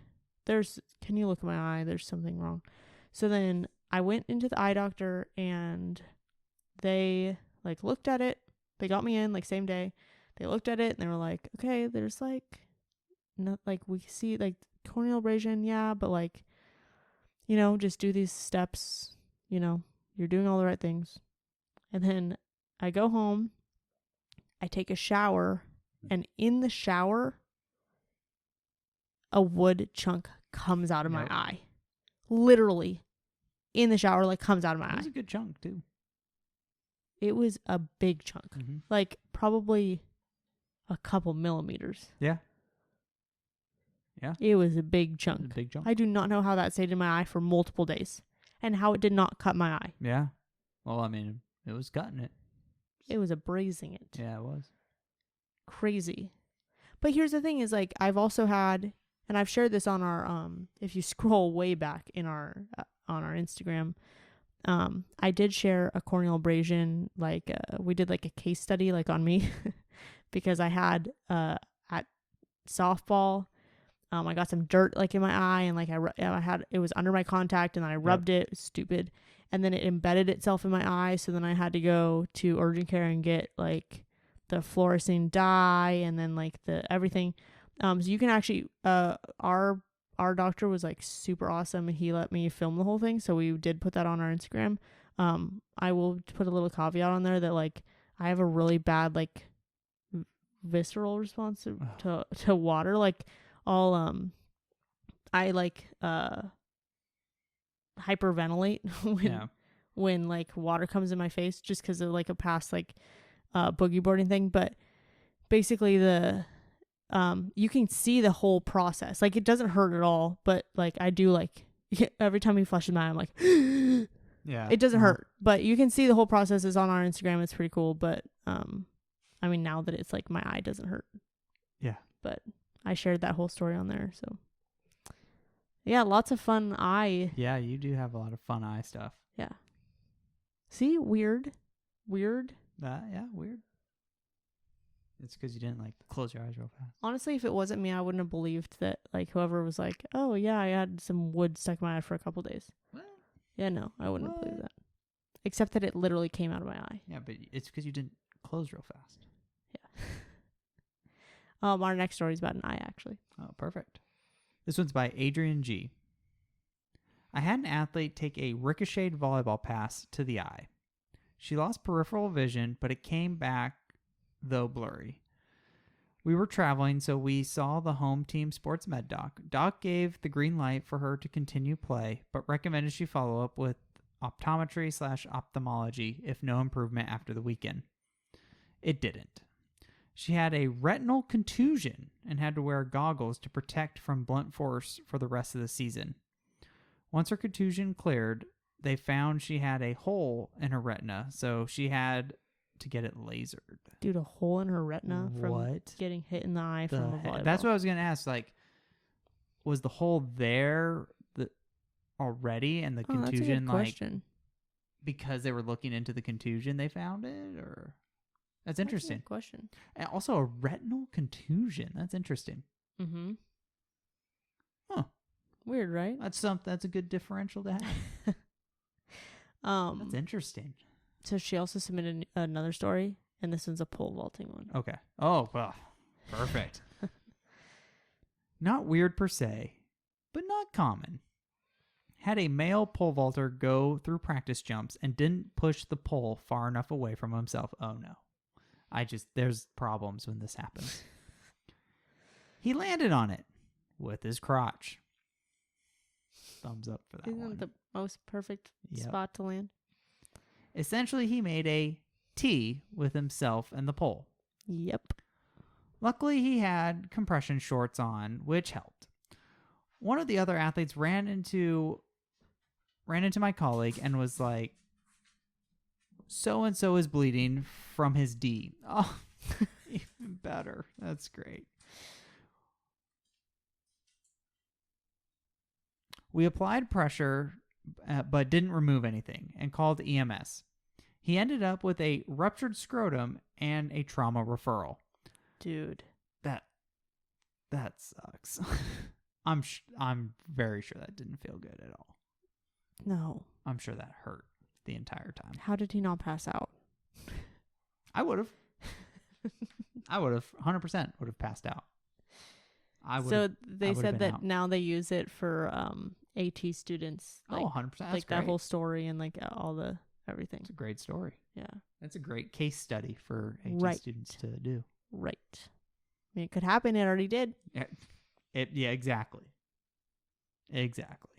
can you look at my eye? There's something wrong. So then I went into the eye doctor and they like looked at it. They got me in like same day. They looked at it and they were like, okay, there's like not like we see like corneal abrasion, yeah, but like, you know, just do these steps, you know, you're doing all the right things. And then I go home, I take a shower, and in the shower, a wood chunk comes out of my eye. Literally, in the shower, like comes out of my eye. It was a good chunk, too. It was a big chunk. Like, probably a couple millimeters. Yeah. It was a big chunk. It was a big chunk. I do not know how that stayed in my eye for multiple days. And how it did not cut my eye. Yeah. Well, I mean, it was cutting it. It was abrasing it. Yeah, it was. Crazy. But here's the thing is, like, I've also had, and I've shared this on our, if you scroll way back in our, on our Instagram, I did share a corneal abrasion, like, we did like a case study, like on me, because I had, at softball, I got some dirt like in my eye, and like I had, it was under my contact, and then I rubbed it. It was stupid. And then it embedded itself in my eye. So then I had to go to urgent care and get like the fluorescein dye and then like the everything. So you can actually, our doctor was like super awesome, and he let me film the whole thing. So we did put that on our Instagram. I will put a little caveat on there that like I have a really bad like visceral response to water. Like I like hyperventilate when like water comes in my face, just because of like a past like boogie boarding thing. But basically the you can see the whole process. Like it doesn't hurt at all, but like I do like every time he flushes my eye, I'm like yeah, it doesn't hurt, but you can see the whole process is on our Instagram. It's pretty cool. But I mean, now that it's like my eye doesn't hurt, but I shared that whole story on there. So yeah, lots of fun eye. Yeah, you do have a lot of fun eye stuff. Yeah. See, weird. Yeah, weird. It's because you didn't like close your eyes real fast. Honestly, if it wasn't me, I wouldn't have believed that like whoever was like, oh yeah, I had some wood stuck in my eye for a couple days. What? Yeah, no, I wouldn't have believed that. Except that it literally came out of my eye. Yeah, but it's because you didn't close real fast. Yeah. Our next story is about an eye, actually. Oh, perfect. This one's by Adrienne G. I had an athlete take a ricocheted volleyball pass to the eye. She lost peripheral vision, but it came back, though blurry. We were traveling, so we saw the home team sports med doc. Doc gave the green light for her to continue play, but recommended she follow up with optometry/ophthalmology if no improvement after the weekend. It didn't. She had a retinal contusion and had to wear goggles to protect from blunt force for the rest of the season. Once her contusion cleared, they found she had a hole in her retina, so she had to get it lasered. Dude, a hole in her retina from getting hit in the eye from a volleyball. That's what I was going to ask. Like, was the hole there already and the contusion, that's a good question. Because they were looking into the contusion, they found it? Or that's interesting. That's a good question. And also a retinal contusion. That's interesting. Mm-hmm. Huh. Weird, right? That's a good differential to have. That's interesting. So she also submitted another story, and this one's a pole vaulting one. Okay. Oh, well, perfect. Not weird per se, but not common. Had a male pole vaulter go through practice jumps and didn't push the pole far enough away from himself. Oh, no. There's problems when this happens. He landed on it with his crotch. Thumbs up for that one. Isn't that the most perfect spot to land? Essentially, he made a T with himself and the pole. Yep. Luckily, he had compression shorts on, which helped. One of the other athletes ran into my colleague and was like, "So-and-so is bleeding from his D." Oh, even better. That's great. We applied pressure, but didn't remove anything, and called EMS. He ended up with a ruptured scrotum and a trauma referral. Dude, that sucks. I'm very sure that didn't feel good at all. No. I'm sure that hurt the entire time. How did he not pass out? I would have. 100% would have passed out. So they said that now they use it for AT students. Like, 100%. That's like great. That whole story and like all the everything. It's a great story. Yeah. That's a great case study for AT students to do. Right. I mean, it could happen. It already did. Yeah, exactly. Exactly.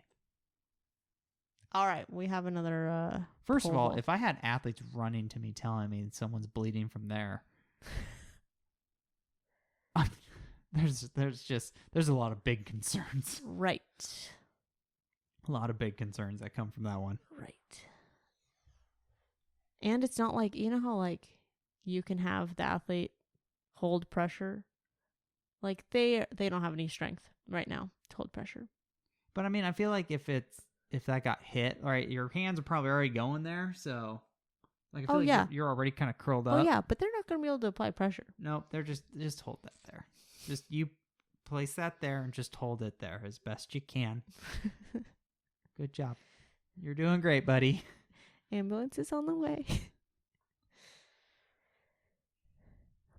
All right. We have another. First of all, if I had athletes running to me telling me someone's bleeding from there, there's a lot of big concerns. Right. A lot of big concerns that come from that one. Right. And it's not like, you know how like you can have the athlete hold pressure? Like they don't have any strength right now to hold pressure. But I mean, I feel like if that got hit, all right, your hands are probably already going there, so like I feel like you're already kind of curled up. Oh yeah, but they're not going to be able to apply pressure. Nope, they're just hold that there. Just you place that there and just hold it there as best you can. Good job. You're doing great, buddy. Ambulance is on the way.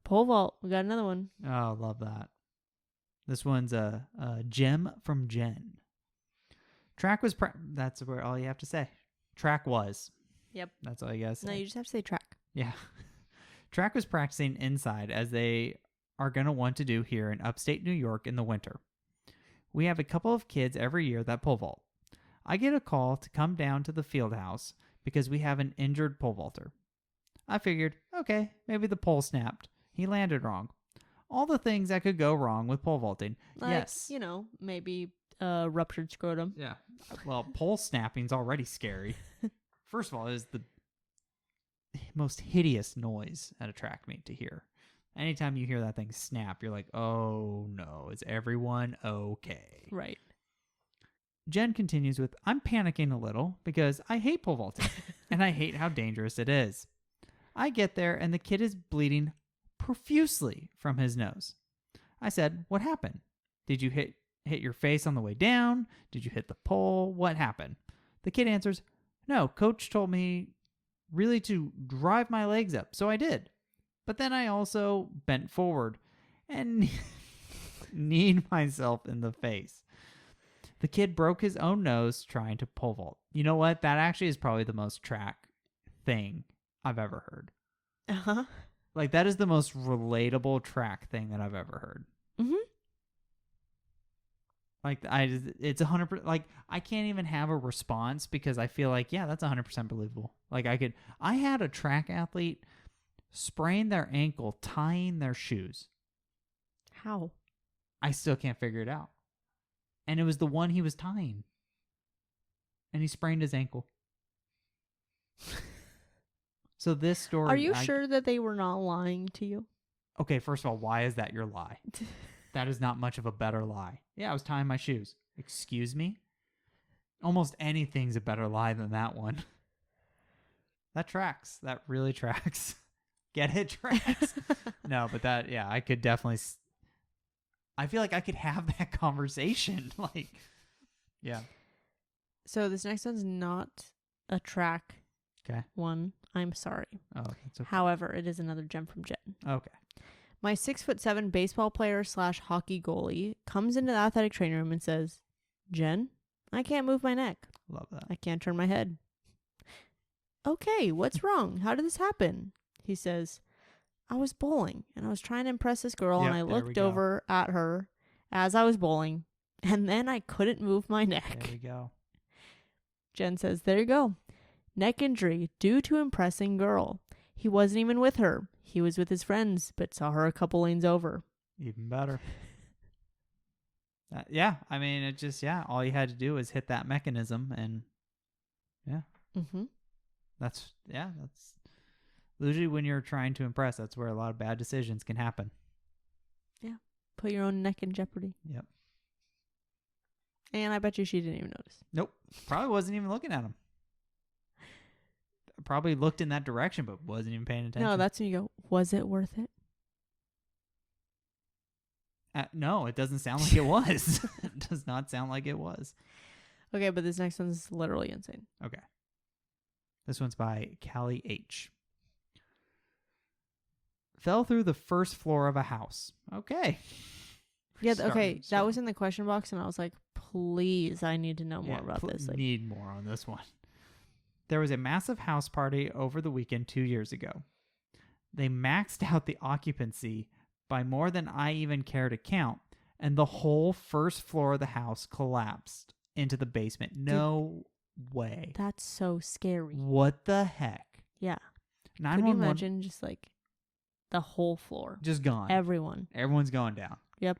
Pole vault. We got another one. Oh, love that. This one's a gem from Jen. Track was that's where all you have to say. Track was. Yep. That's all you gotta say. No, you just have to say track. Yeah. Track was practicing inside as they are going to want to do here in upstate New York in the winter. We have a couple of kids every year that pole vault. I get a call to come down to the field house because we have an injured pole vaulter. I figured, okay, maybe the pole snapped. He landed wrong. All the things that could go wrong with pole vaulting. Like, yes. You know, maybe ruptured scrotum. Yeah. Well, pole snapping's already scary. First of all, it is the most hideous noise at a track meet to hear. Anytime you hear that thing snap, you're like, oh no, is everyone okay? Right. Jen continues with, I'm panicking a little because I hate pole vaulting and I hate how dangerous it is. I get there and the kid is bleeding profusely from his nose. I said, what happened? Did you hit your face on the way down? Did you hit the pole? What happened? The kid answers, no, coach told me really to drive my legs up, so I did. But then I also bent forward and kneed myself in the face. The kid broke his own nose trying to pole vault. You know what? That actually is probably the most track thing I've ever heard. Uh-huh. Like, that is the most relatable track thing that I've ever heard. Mm-hmm. Like it's 100%. Like I can't even have a response because I feel like that's 100% believable. Like I had a track athlete sprain their ankle tying their shoes. How? I still can't figure it out. And it was the one he was tying, and he sprained his ankle. So this story. Are you sure that they were not lying to you? Okay, first of all, why is that your lie? That is not much of a better lie. Yeah, I was tying my shoes. Excuse me? Almost anything's a better lie than that one. That tracks. That really tracks. Get it? Tracks. No, but I could definitely... I feel like I could have that conversation. Like, yeah. So this next one's not a track one. I'm sorry. Oh, that's okay. However, it is another gem from Jen. Okay. My 6'7" baseball player / hockey goalie comes into the athletic training room and says, "Jen, I can't move my neck. Love that. I can't turn my head." "Okay, what's wrong? How did this happen?" He says, "I was bowling and I was trying to impress this girl and I looked over at her as I was bowling and then I couldn't move my neck." There we go. Jen says, "There you go. Neck injury due to impressing girl. He wasn't even with her. He was with his friends, but saw her a couple lanes over." Even better. I mean, it just, all you had to do was hit that mechanism and, Mm-hmm. That's usually when you're trying to impress, that's where a lot of bad decisions can happen. Yeah. Put your own neck in jeopardy. Yep. And I bet you she didn't even notice. Nope. Probably wasn't even looking at him. Probably looked in that direction, but wasn't even paying attention. No, that's when you go, was it worth it? No, it doesn't sound like it was. It does not sound like it was. Okay, but this next one's literally insane. Okay. This one's by Callie H. Fell through the first floor of a house. Okay. Yeah, okay. That was in the question box, and I was like, please, I need to know more about this. Need more on this one. There was a massive house party over the weekend 2 years ago. They maxed out the occupancy by more than I even care to count, and the whole first floor of the house collapsed into the basement. No way. That's so scary. What the heck? Yeah. 911. Could you imagine just like the whole floor? Just gone. Everyone's going down. Yep.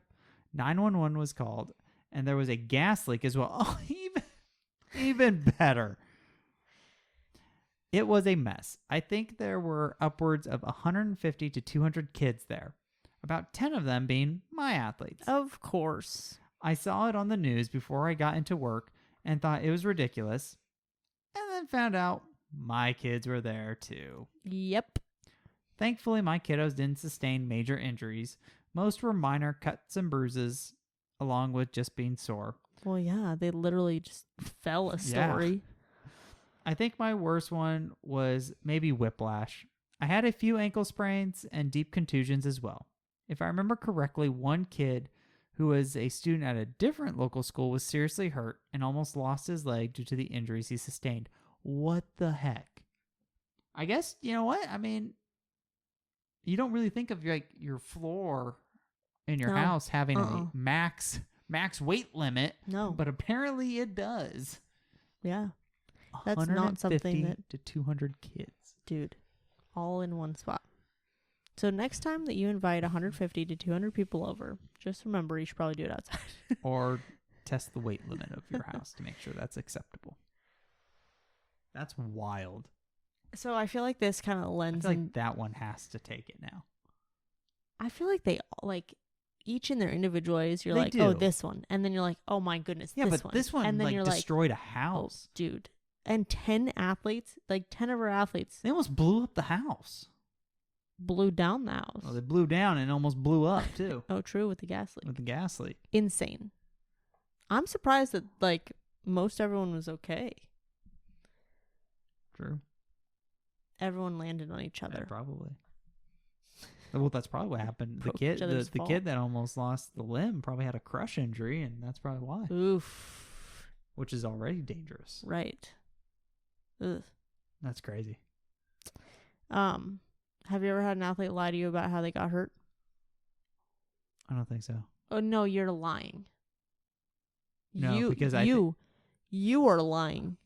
911 was called, and there was a gas leak as well. Oh, even better. It was a mess. I think there were upwards of 150 to 200 kids there, about 10 of them being my athletes. Of course. I saw it on the news before I got into work and thought it was ridiculous, and then found out my kids were there too. Yep. Thankfully, my kiddos didn't sustain major injuries. Most were minor cuts and bruises, along with just being sore. Well, yeah, they literally just fell a story. Yeah. I think my worst one was maybe whiplash. I had a few ankle sprains and deep contusions as well. If I remember correctly, one kid who was a student at a different local school was seriously hurt and almost lost his leg due to the injuries he sustained. What the heck? I guess, you know what? I mean, you don't really think of like your floor in your house having a max weight limit. No. But apparently it does. Yeah. That's not something that... to 200 kids. Dude, all in one spot. So next time that you invite 150 to 200 people over, just remember you should probably do it outside. Or test the weight limit of your house to make sure that's acceptable. That's wild. So I feel like this kind of lends... I feel like that one has to take it now. I feel like they, like, each in their individual ways, you're like, do. Oh, this one. And then you're like, oh my goodness, yeah, this but one. This one, and then like, you're destroyed like, a house. Oh, dude. And 10 athletes, like 10 of our athletes. They almost blew up the house. Blew down the house. Well, they blew down and almost blew up, too. Oh, true, with the gas leak. With the gas leak. Insane. I'm surprised that, like, most everyone was okay. True. Everyone landed on each other. Yeah, probably. Well, that's probably what happened. The kid that almost lost the limb probably had a crush injury, and that's probably why. Oof. Which is already dangerous. Right. Ugh. That's crazy. Have you ever had an athlete lie to you about how they got hurt? I don't think so. Oh, no, you're lying. No, because you are lying.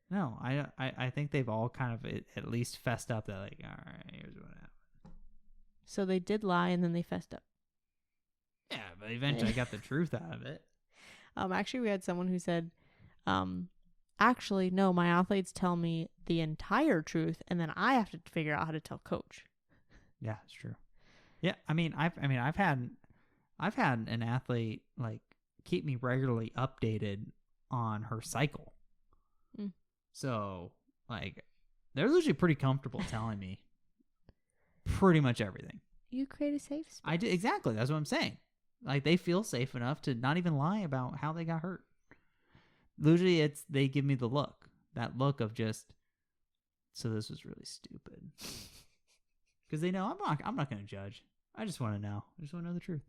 No, I think they've all kind of at least fessed up that, like, all right, here's what happened. So they did lie and then they fessed up. Yeah, but eventually I got the truth out of it. Actually, we had someone who said, actually, no, my athletes tell me the entire truth, and then I have to figure out how to tell coach. Yeah, it's true. Yeah, I've had an athlete like keep me regularly updated on her cycle. Mm. So like they're usually pretty comfortable telling me pretty much everything. You create a safe space. I did exactly. That's what I'm saying. Like they feel safe enough to not even lie about how they got hurt. Usually they give me the look. That look of just, so this was really stupid. Because they know I'm not going to judge. I just want to know. I just want to know the truth.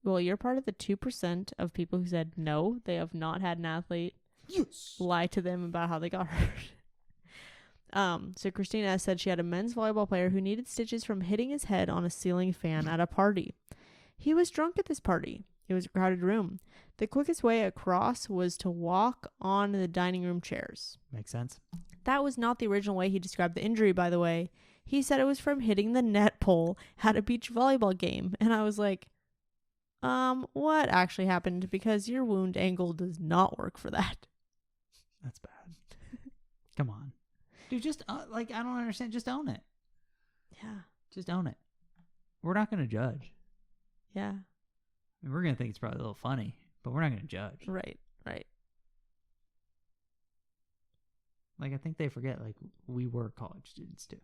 Well, you're part of the 2% of people who said no, they have not had an athlete lie to them about how they got hurt. So Christina S said she had a men's volleyball player who needed stitches from hitting his head on a ceiling fan at a party. He was drunk at this party. It was a crowded room. The quickest way across was to walk on the dining room chairs. Makes sense. That was not the original way he described the injury, by the way. He said it was from hitting the net pole at a beach volleyball game. And I was like, what actually happened? Because your wound angle does not work for that. That's bad. Come on. Dude, just, I don't understand. Just own it. Yeah. Just own it. We're not going to judge. Yeah. I mean, we're going to think it's probably a little funny, but we're not going to judge. Right. Like, I think they forget, like, we were college students, too.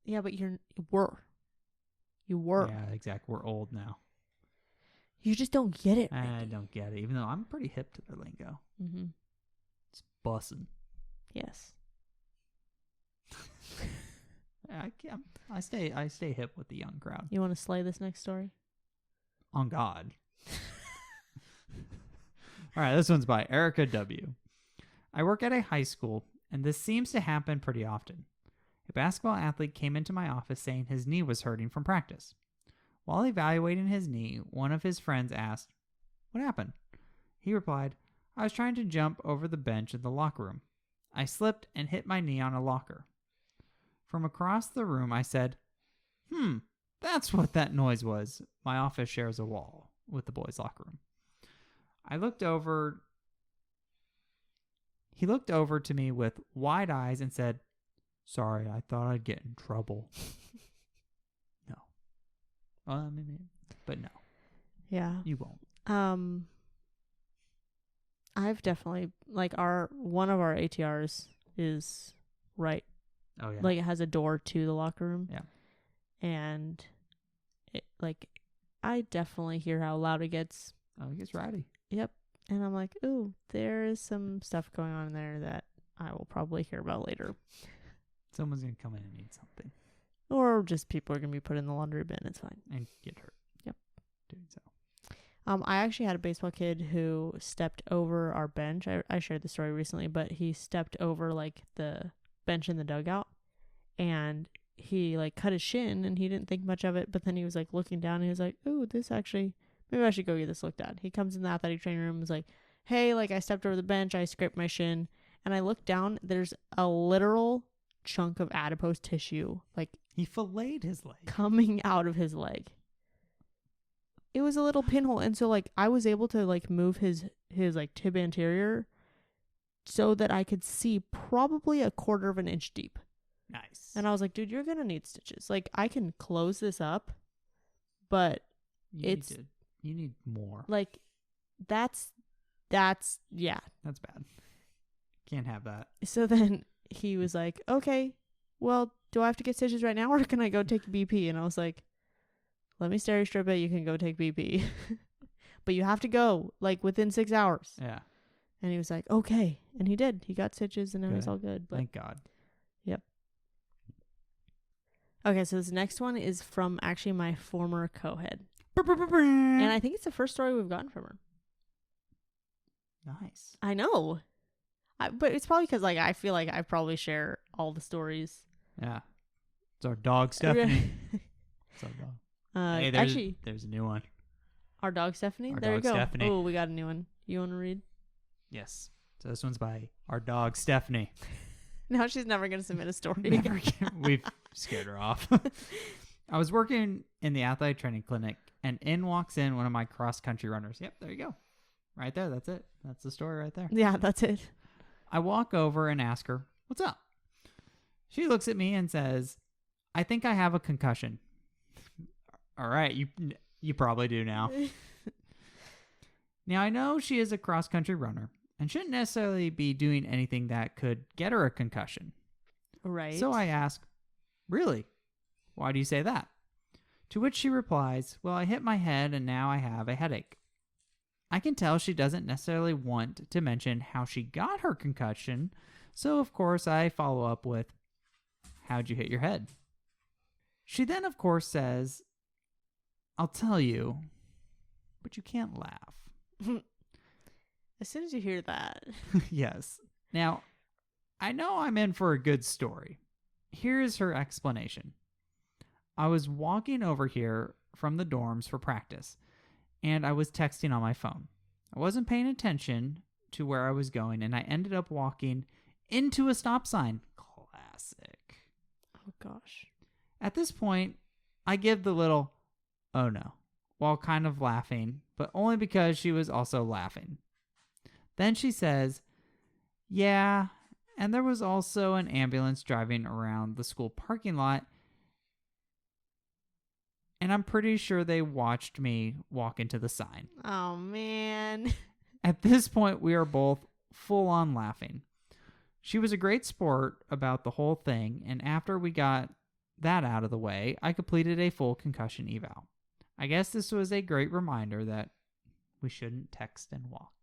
Yeah, but you were. Yeah, exactly. We're old now. You just don't get it. I don't get it, even though I'm pretty hip to their lingo. Mm-hmm. It's bussin'. Yes. I stay hip with the young crowd. You want to slay this next story? On God. All right, this one's by Erika W. I work at a high school, and this seems to happen pretty often. A basketball athlete came into my office saying his knee was hurting from practice. While evaluating his knee, one of his friends asked, "What happened?" He replied, "I was trying to jump over the bench in the locker room. I slipped and hit my knee on a locker." From across the room, I said, that's what that noise was. My office shares a wall with the boys' locker room. He looked over to me with wide eyes and said, "Sorry, I thought I'd get in trouble." No. Well, but no. Yeah. You won't. I've definitely, one of our ATRs is right. Oh, yeah. Like, it has a door to the locker room. Yeah. And, I definitely hear how loud it gets. Oh, it gets rowdy. Yep. And I'm like, ooh, there is some stuff going on in there that I will probably hear about later. Someone's going to come in and need something. Or just people are going to be put in the laundry bin. It's fine. And get hurt. Yep. Doing so. I actually had a baseball kid who stepped over our bench. I shared the story recently, but he stepped over, the bench in the dugout. And he, cut his shin, and he didn't think much of it. But then he was, looking down, and he was like, ooh, this actually... maybe I should go get this looked at. He comes in the athletic training room and is like, hey, I stepped over the bench. I scraped my shin. And I look down. There's a literal chunk of adipose tissue, he filleted his leg. Coming out of his leg. It was a little pinhole. And so, I was able to, move his tib anterior so that I could see probably a 1/4 of an inch deep. Nice. And I was like, dude, you're going to need stitches. I can close this up, but you need more. That's yeah. That's bad. Can't have that. So then he was like, okay, well, do I have to get stitches right now or can I go take BP? And I was like, let me steri strip it. You can go take BP. But you have to go within 6 hours. Yeah. And he was like, okay. And he did. He got stitches and it was all good. But thank God. Yep. Okay, so this next one is from actually my former co-head. And I think it's the first story we've gotten from her. Nice. I know. But it's probably because, I feel like I probably share all the stories. Yeah. It's our dog, Stephanie. It's our dog. Hey, there's a new one. Our Dawg Stephanie? Our there Dawg you go. Stephanie. Oh, we got a new one. You want to read? Yes. So this one's by our Dawg Stephanie. Now she's never going to submit a story. Never again. We've scared her off. I was working in the athletic training clinic, and in walks in one of my cross-country runners. Yep, there you go. Right there. That's it. That's the story right there. Yeah, that's it. I walk over and ask her, "What's up?" She looks at me and says, "I think I have a concussion." All right, you probably do now. Now, I know she is a cross-country runner and shouldn't necessarily be doing anything that could get her a concussion. Right. So I ask, "Really? Why do you say that?" To which she replies, "Well, I hit my head and now I have a headache." I can tell she doesn't necessarily want to mention how she got her concussion, so of course I follow up with, "How'd you hit your head?" She then, of course, says, "I'll tell you, but you can't laugh." As soon as you hear that. Yes. Now, I know I'm in for a good story. Here's her explanation. I was walking over here from the dorms for practice, and I was texting on my phone. I wasn't paying attention to where I was going, and I ended up walking into a stop sign. Classic. Oh, gosh. At this point, I give the little, "Oh no," while kind of laughing, but only because she was also laughing. Then she says, "Yeah, and there was also an ambulance driving around the school parking lot, and I'm pretty sure they watched me walk into the sign." Oh, man. At this point, we are both full on laughing. She was a great sport about the whole thing, and after we got that out of the way, I completed a full concussion eval. I guess this was a great reminder that we shouldn't text and walk.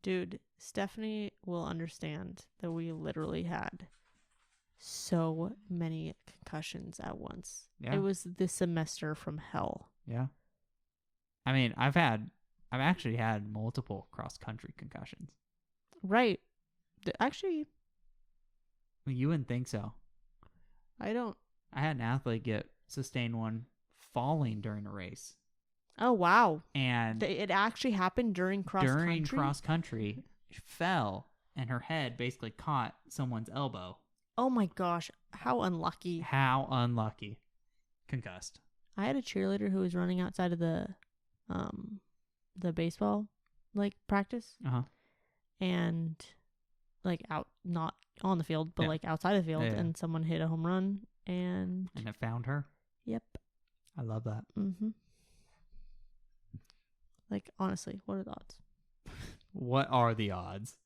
Dude, Stephanie will understand that we literally had so many concussions at once. Yeah. It was this semester from hell. Yeah. I mean, I've actually had multiple cross-country concussions. Right. Actually, Well, you wouldn't think so. I don't. I had an athlete sustain one falling during a race. Oh, wow. And It actually happened during cross-country? during cross-country, she fell, and her head basically caught someone's elbow. Oh, my gosh. How unlucky. How unlucky. Concussed. I had a cheerleader who was running outside of the baseball, practice. Uh-huh. And, out, not on the field, but, Yeah. outside of the field. Yeah. And someone hit a home run, and it found her. Yep. I love that. Mm-hmm. Honestly, what are the odds? What are the odds?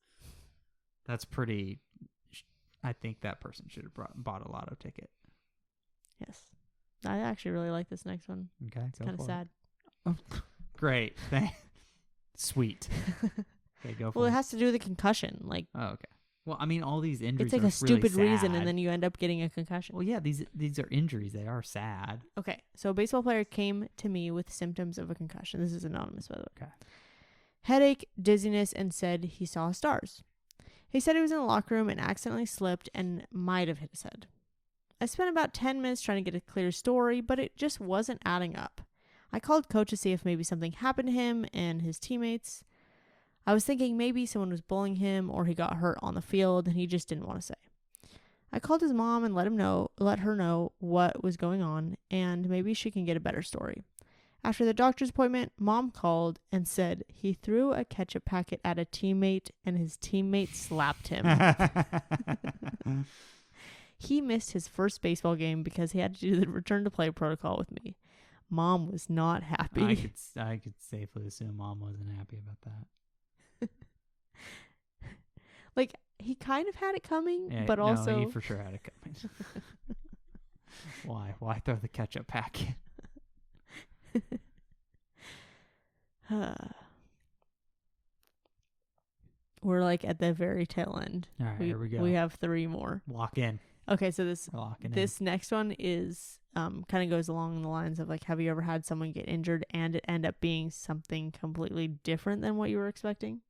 That's pretty... I think that person should have bought a lotto ticket. Yes. I actually really like this next one. Okay. It's kind of sad. Great. Sweet. Okay, go for Well, it. it has to do with a concussion. Oh, okay. Well, I mean, all these injuries It's are a stupid really reason, sad. and then you end up getting a concussion. Well, yeah, these are injuries. They are sad. Okay, so a baseball player came to me with symptoms of a concussion. This is anonymous, by the way. Okay. Headache, dizziness, and said he saw stars. He said he was in the locker room and accidentally slipped and might have hit his head. I spent about 10 minutes trying to get a clear story, but it just wasn't adding up. I called coach to see if maybe something happened to him and his teammates. I was thinking maybe someone was bullying him or he got hurt on the field and he just didn't want to say. I called his mom and let her know what was going on and maybe she can get a better story. After the doctor's appointment, mom called and said he threw a ketchup packet at a teammate and his teammate slapped him. He missed his first baseball game because he had to do the return to play protocol with me. Mom was not happy. I could safely assume mom wasn't happy about that. He kind of had it coming, Yeah, but also... he for sure had it coming. Why throw the ketchup packet? We're at the very tail end. All right, here we go. We have 3 more. Lock in. Okay, so this in. next one is kind of goes along the lines of have you ever had someone get injured and it end up being something completely different than what you were expecting?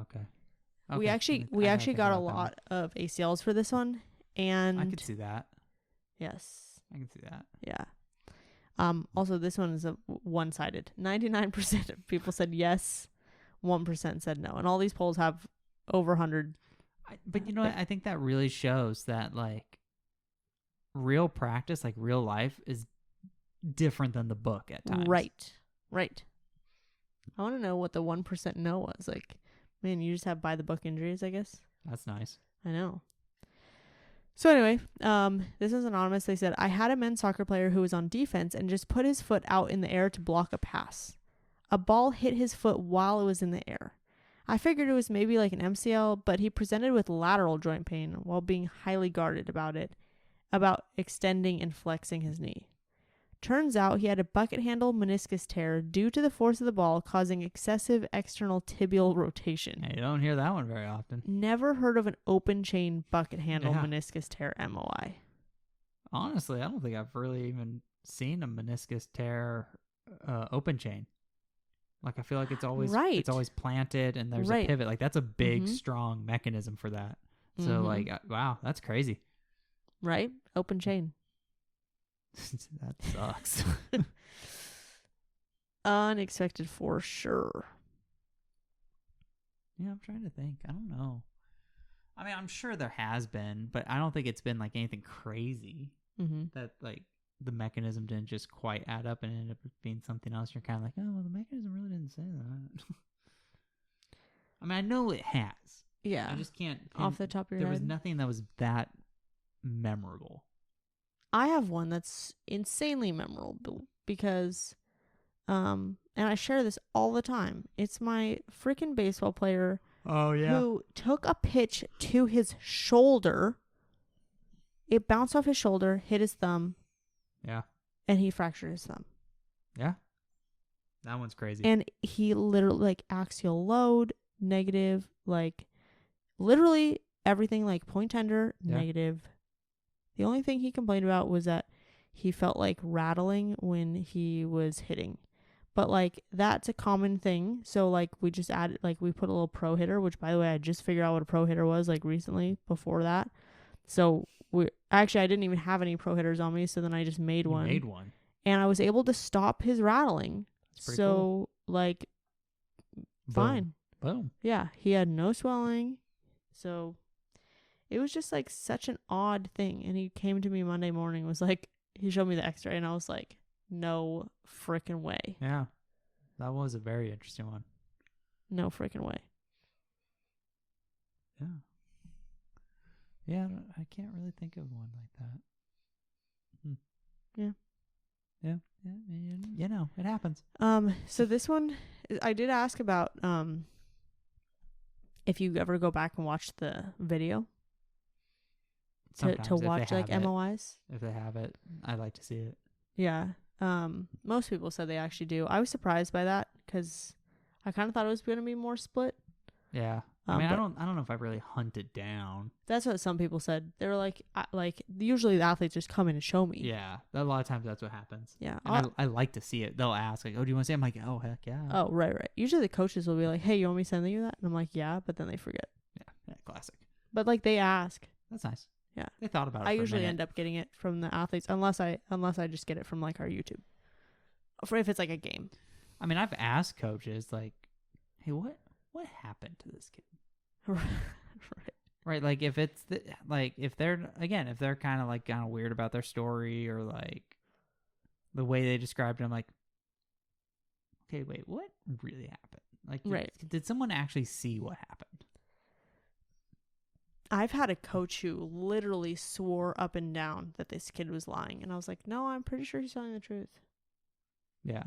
Okay. We actually got a lot of ACLs for this one, and I could see that. Yes. I can see that. Yeah. Also, this one is a one-sided. 99% of people said yes, 1% said no, and all these polls have over 100. But you know what? I think that really shows that like real practice, like real life, is different than the book at times. Right. I want to know what the 1% no was. Like, man, you just have by the book injuries, I guess. That's nice. I know. So anyway, this is anonymous. They said, I had a men's soccer player who was on defense and just put his foot out in the air to block a pass. A ball hit his foot while it was in the air. I figured it was maybe like an MCL, but he presented with lateral joint pain while being highly guarded about extending and flexing his knee. Turns out he had a bucket handle meniscus tear due to the force of the ball causing excessive external tibial rotation. Yeah, you don't hear that one very often. Never heard of an open chain bucket handle meniscus tear MOI. Honestly, I don't think I've really even seen a meniscus tear open chain. Like I feel like it's always planted and there's a pivot. Like that's a big, strong mechanism for that. So like, wow, that's crazy. Right? Open chain. That sucks. Unexpected for sure. Yeah, I'm trying to think. I don't know. I mean, I'm sure there has been, but I don't think it's been like anything crazy that like the mechanism didn't just quite add up and ended up being something else. You're kind of like, oh, well, the mechanism really didn't say that. I mean, I know it has. Yeah. I just can't. Off the top of your head. There was nothing that was that memorable. I have one that's insanely memorable because, and I share this all the time. It's my freaking baseball player. Oh, yeah. Who took a pitch to his shoulder. It bounced off his shoulder, hit his thumb. Yeah. And he fractured his thumb. Yeah. That one's crazy. And he literally, like, axial load, negative, like, literally everything, like, point tender, negative. The only thing he complained about was that he felt like rattling when he was hitting. But, like, that's a common thing. So, like, we just added, like, we put a little pro hitter, which, by the way, I just figured out what a pro hitter was, like, recently before that. So, I didn't even have any pro hitters on me. So then I just made one. And I was able to stop his rattling. So, cool. Like, fine. Boom. Yeah. He had no swelling. So, it was just, like, such an odd thing. And he came to me Monday morning, was like, he showed me the x-ray, and I was like, no freaking way. Yeah. That was a very interesting one. No freaking way. Yeah. Yeah, I can't really think of one like that. Yeah. Yeah. You know, it happens. So this one, I did ask about if you ever go back and watch the video to watch like MOIs. If they have it, I'd like to see it. Yeah. Most people said they actually do. I was surprised by that because I kind of thought it was going to be more split. Yeah. I mean, I don't know if I really hunted down. That's what some people said. They were like usually the athletes just come in and show me. Yeah, a lot of times that's what happens. Yeah, and I like to see it. They'll ask like, "Oh, do you want to see?" I'm like, "Oh, heck yeah." Oh, right. Usually the coaches will be like, "Hey, you want me sending you that?" And I'm like, "Yeah," but then they forget. Yeah, classic. But like they ask. That's nice. Yeah, they thought about it. I usually end up getting it from the athletes unless I just get it from like our YouTube. For if it's like a game. I mean, I've asked coaches like, "Hey, what happened to this kid?" Right. Like if it's if they're kind of weird about their story or like the way they described it, I'm like, okay, wait, what really happened? Like, did someone actually see what happened? I've had a coach who literally swore up and down that this kid was lying, and I was like, no, I'm pretty sure he's telling the truth. Yeah.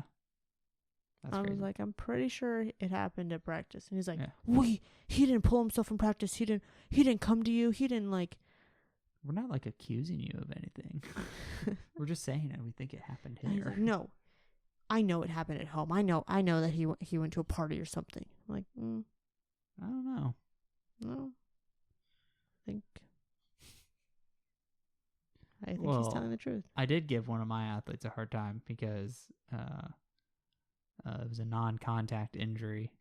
I was like, I'm pretty sure it happened at practice. And he's like, wait, he didn't pull himself from practice. He didn't come to you. He didn't like. We're not like accusing you of anything. We're just saying it. We think it happened here. He's like, no, I know it happened at home. I know that he went to a party or something. I'm like, I don't know. No. I think he's telling the truth. I did give one of my athletes a hard time because it was a non-contact injury,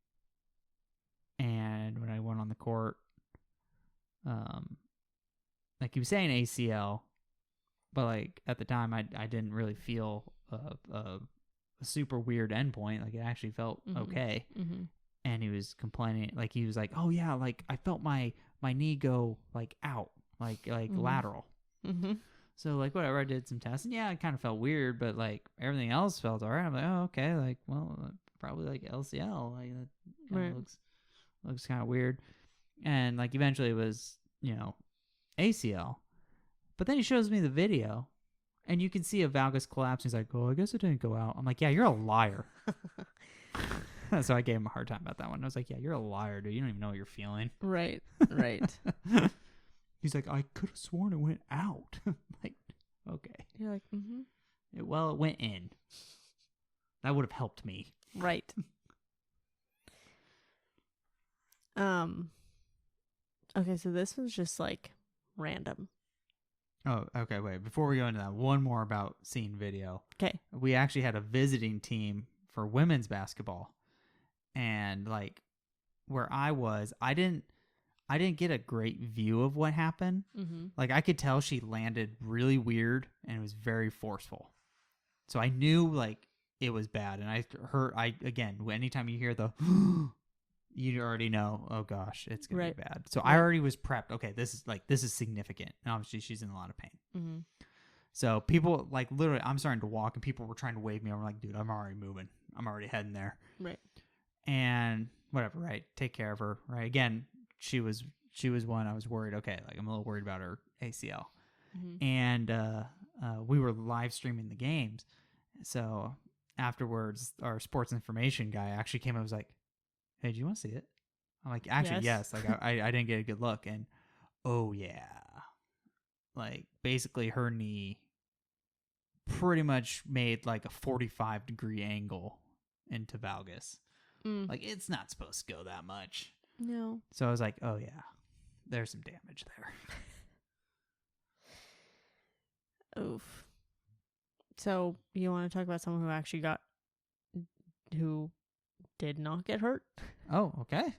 and when I went on the court, like he was saying ACL, but like at the time I didn't really feel a super weird endpoint. Like it actually felt okay. Mm-hmm. And he was complaining, like he was like, "Oh yeah, like I felt my knee go like out, like lateral." Mm-hmm. So like whatever, I did some tests, and yeah, it kind of felt weird, but like everything else felt alright. I'm like, oh okay, like well probably like LCL, like that kind of looks kind of weird, and like eventually it was ACL, but then he shows me the video, and you can see a valgus collapse. He's like, "Oh, I guess it didn't go out." I'm like, "Yeah, you're a liar." So I gave him a hard time about that one. I was like, "Yeah, you're a liar, dude. You don't even know what you're feeling." Right. He's like, "I could have sworn it went out." Like, okay. You're like, mm-hmm. It went in. That would have helped me. Right. Okay, so this was just like random. Oh, okay. Wait, before we go into that, one more about seeing video. Okay. We actually had a visiting team for women's basketball, and like where I was, I didn't get a great view of what happened. Mm-hmm. Like I could tell she landed really weird and it was very forceful. So I knew like it was bad. And again, anytime you hear the, you already know, oh gosh, it's going to be bad. So I already was prepped. Okay, this is significant. And obviously she's in a lot of pain. Mm-hmm. So people like literally, I'm starting to walk and people were trying to wave me over like, dude, I'm already moving. I'm already heading there. Right. And whatever, right? Take care of her, right? Again, she was one I was worried. Okay, like I'm a little worried about her ACL, and we were live streaming the games. So afterwards, our sports information guy actually came and was like, "Hey, do you want to see it?" I'm like, "Actually, yes." Like I didn't get a good look, and oh yeah, like basically her knee pretty much made like a 45-degree angle into valgus. Like it's not supposed to go that much. No. So I was like, oh yeah, there's some damage there. Oof. So you want to talk about someone who did not get hurt? Oh, okay.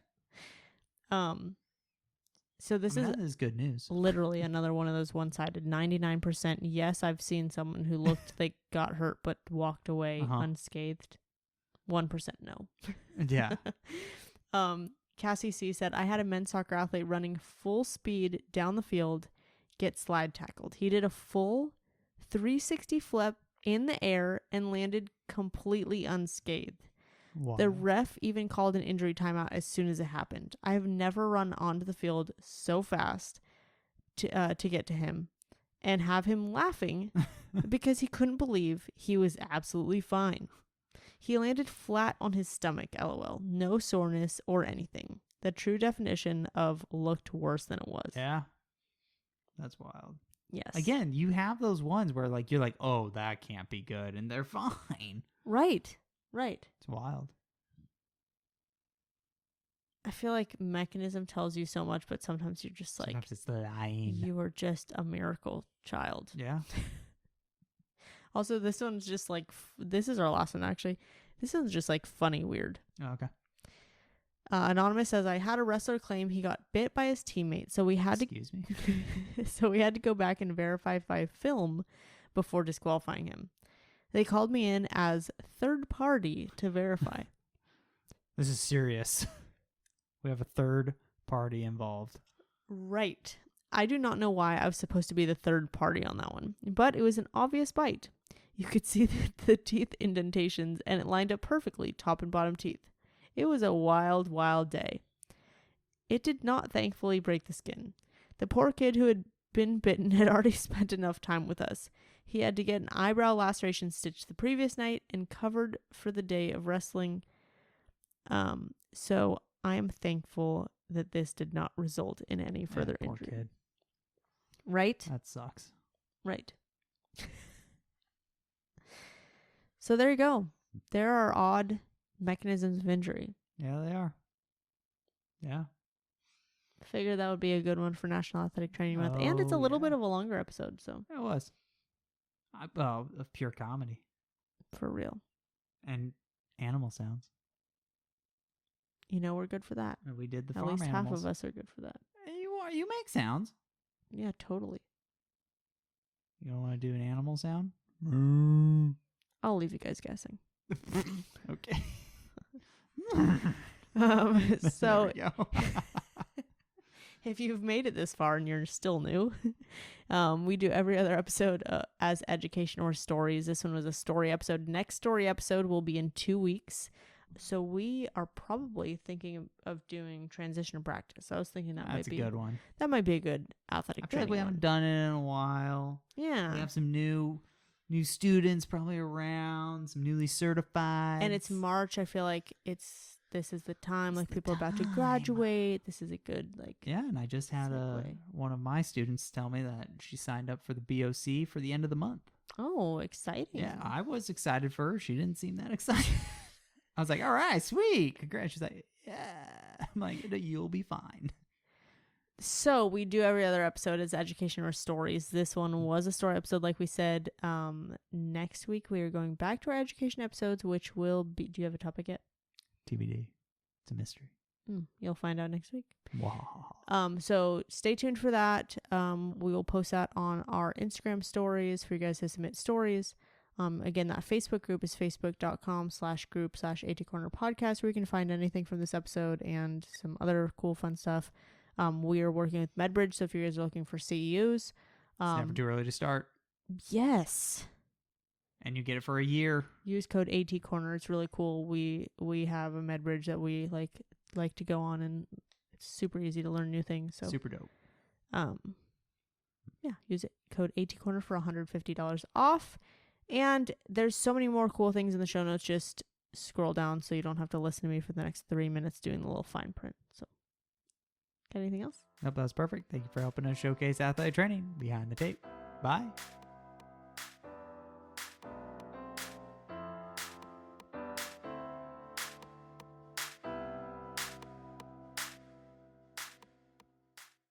So this is good news. Literally another one of those one-sided 99%. Yes, I've seen someone who looked they got hurt but walked away unscathed. 1% no. Yeah. Cassie C said, I had a men's soccer athlete running full speed down the field get slide tackled. He did a full 360 flip in the air and landed completely unscathed. Wow. The ref even called an injury timeout as soon as it happened. I have never run onto the field so fast to get to him and have him laughing because he couldn't believe he was absolutely fine. He landed flat on his stomach, LOL. No soreness or anything. The true definition of looked worse than it was. Yeah. That's wild. Yes. Again, you have those ones where like you're like, oh, that can't be good, and they're fine. Right. It's wild. I feel like mechanism tells you so much, but sometimes you're just like, sometimes it's lying. You are just a miracle child. Yeah. Also, this one's just like, this is our last one, actually. This one's just like funny weird. Oh, okay. Anonymous says, I had a wrestler claim he got bit by his teammate, so we had to go back and verify by film before disqualifying him. They called me in as third party to verify. This is serious. We have a third party involved. Right. I do not know why I was supposed to be the third party on that one, but it was an obvious bite. You could see the teeth indentations, and it lined up perfectly, top and bottom teeth. It was a wild, wild day. It did not thankfully break the skin. The poor kid who had been bitten had already spent enough time with us. He had to get an eyebrow laceration stitched the previous night and covered for the day of wrestling. So I am thankful that this did not result in any further injury. Poor kid. Right? That sucks. Right. So there you go. There are odd mechanisms of injury. Yeah, they are. Yeah. Figure that would be a good one for National Athletic Training Month. And it's a little bit of a longer episode, so. It was. Of pure comedy. For real. And animal sounds. You know we're good for that. We did the At farm least animals. half of us are good for that. You make sounds. Yeah, totally. You don't want to do an animal sound? I'll leave you guys guessing. Okay. So if you've made it this far and you're still new, we do every other episode as education or stories. This one was a story episode. Next story episode will be in 2 weeks. So we are probably thinking of doing transition practice. I was thinking that's a good one. That might be a good athletic I feel like training we haven't done it in a while. Yeah. We have some new students probably around, some newly certified. And it's March. I feel like this is the time, like people are about to graduate. This is a good, like. Yeah, and I just had one of my students tell me that she signed up for the BOC for the end of the month. Oh, exciting. Yeah, I was excited for her. She didn't seem that excited. I was like, all right, sweet. Congrats. She's like, yeah. I'm like, you'll be fine. So we do every other episode as education or stories. This one was a story episode, like we said. Next week we are going back to our education episodes, which will be. Do you have a topic yet? TBD. It's a mystery. You'll find out next week. Wow. So stay tuned for that. We will post that on our Instagram stories for you guys to submit stories. Again, that Facebook group is facebook.com/group/AT Corner Podcast, where you can find anything from this episode and some other cool, fun stuff. We are working with MedBridge, so if you guys are looking for CEUs. It's never too early to start. Yes. And you get it for a year. Use code AT Corner. It's really cool. We have a MedBridge that we like to go on, and it's super easy to learn new things. So super dope. Yeah, use it. Code AT Corner for $150 off. And there's so many more cool things in the show notes. Just scroll down so you don't have to listen to me for the next 3 minutes doing the little fine print. So, got anything else? Nope, that was perfect. Thank you for helping us showcase athletic training behind the tape. Bye.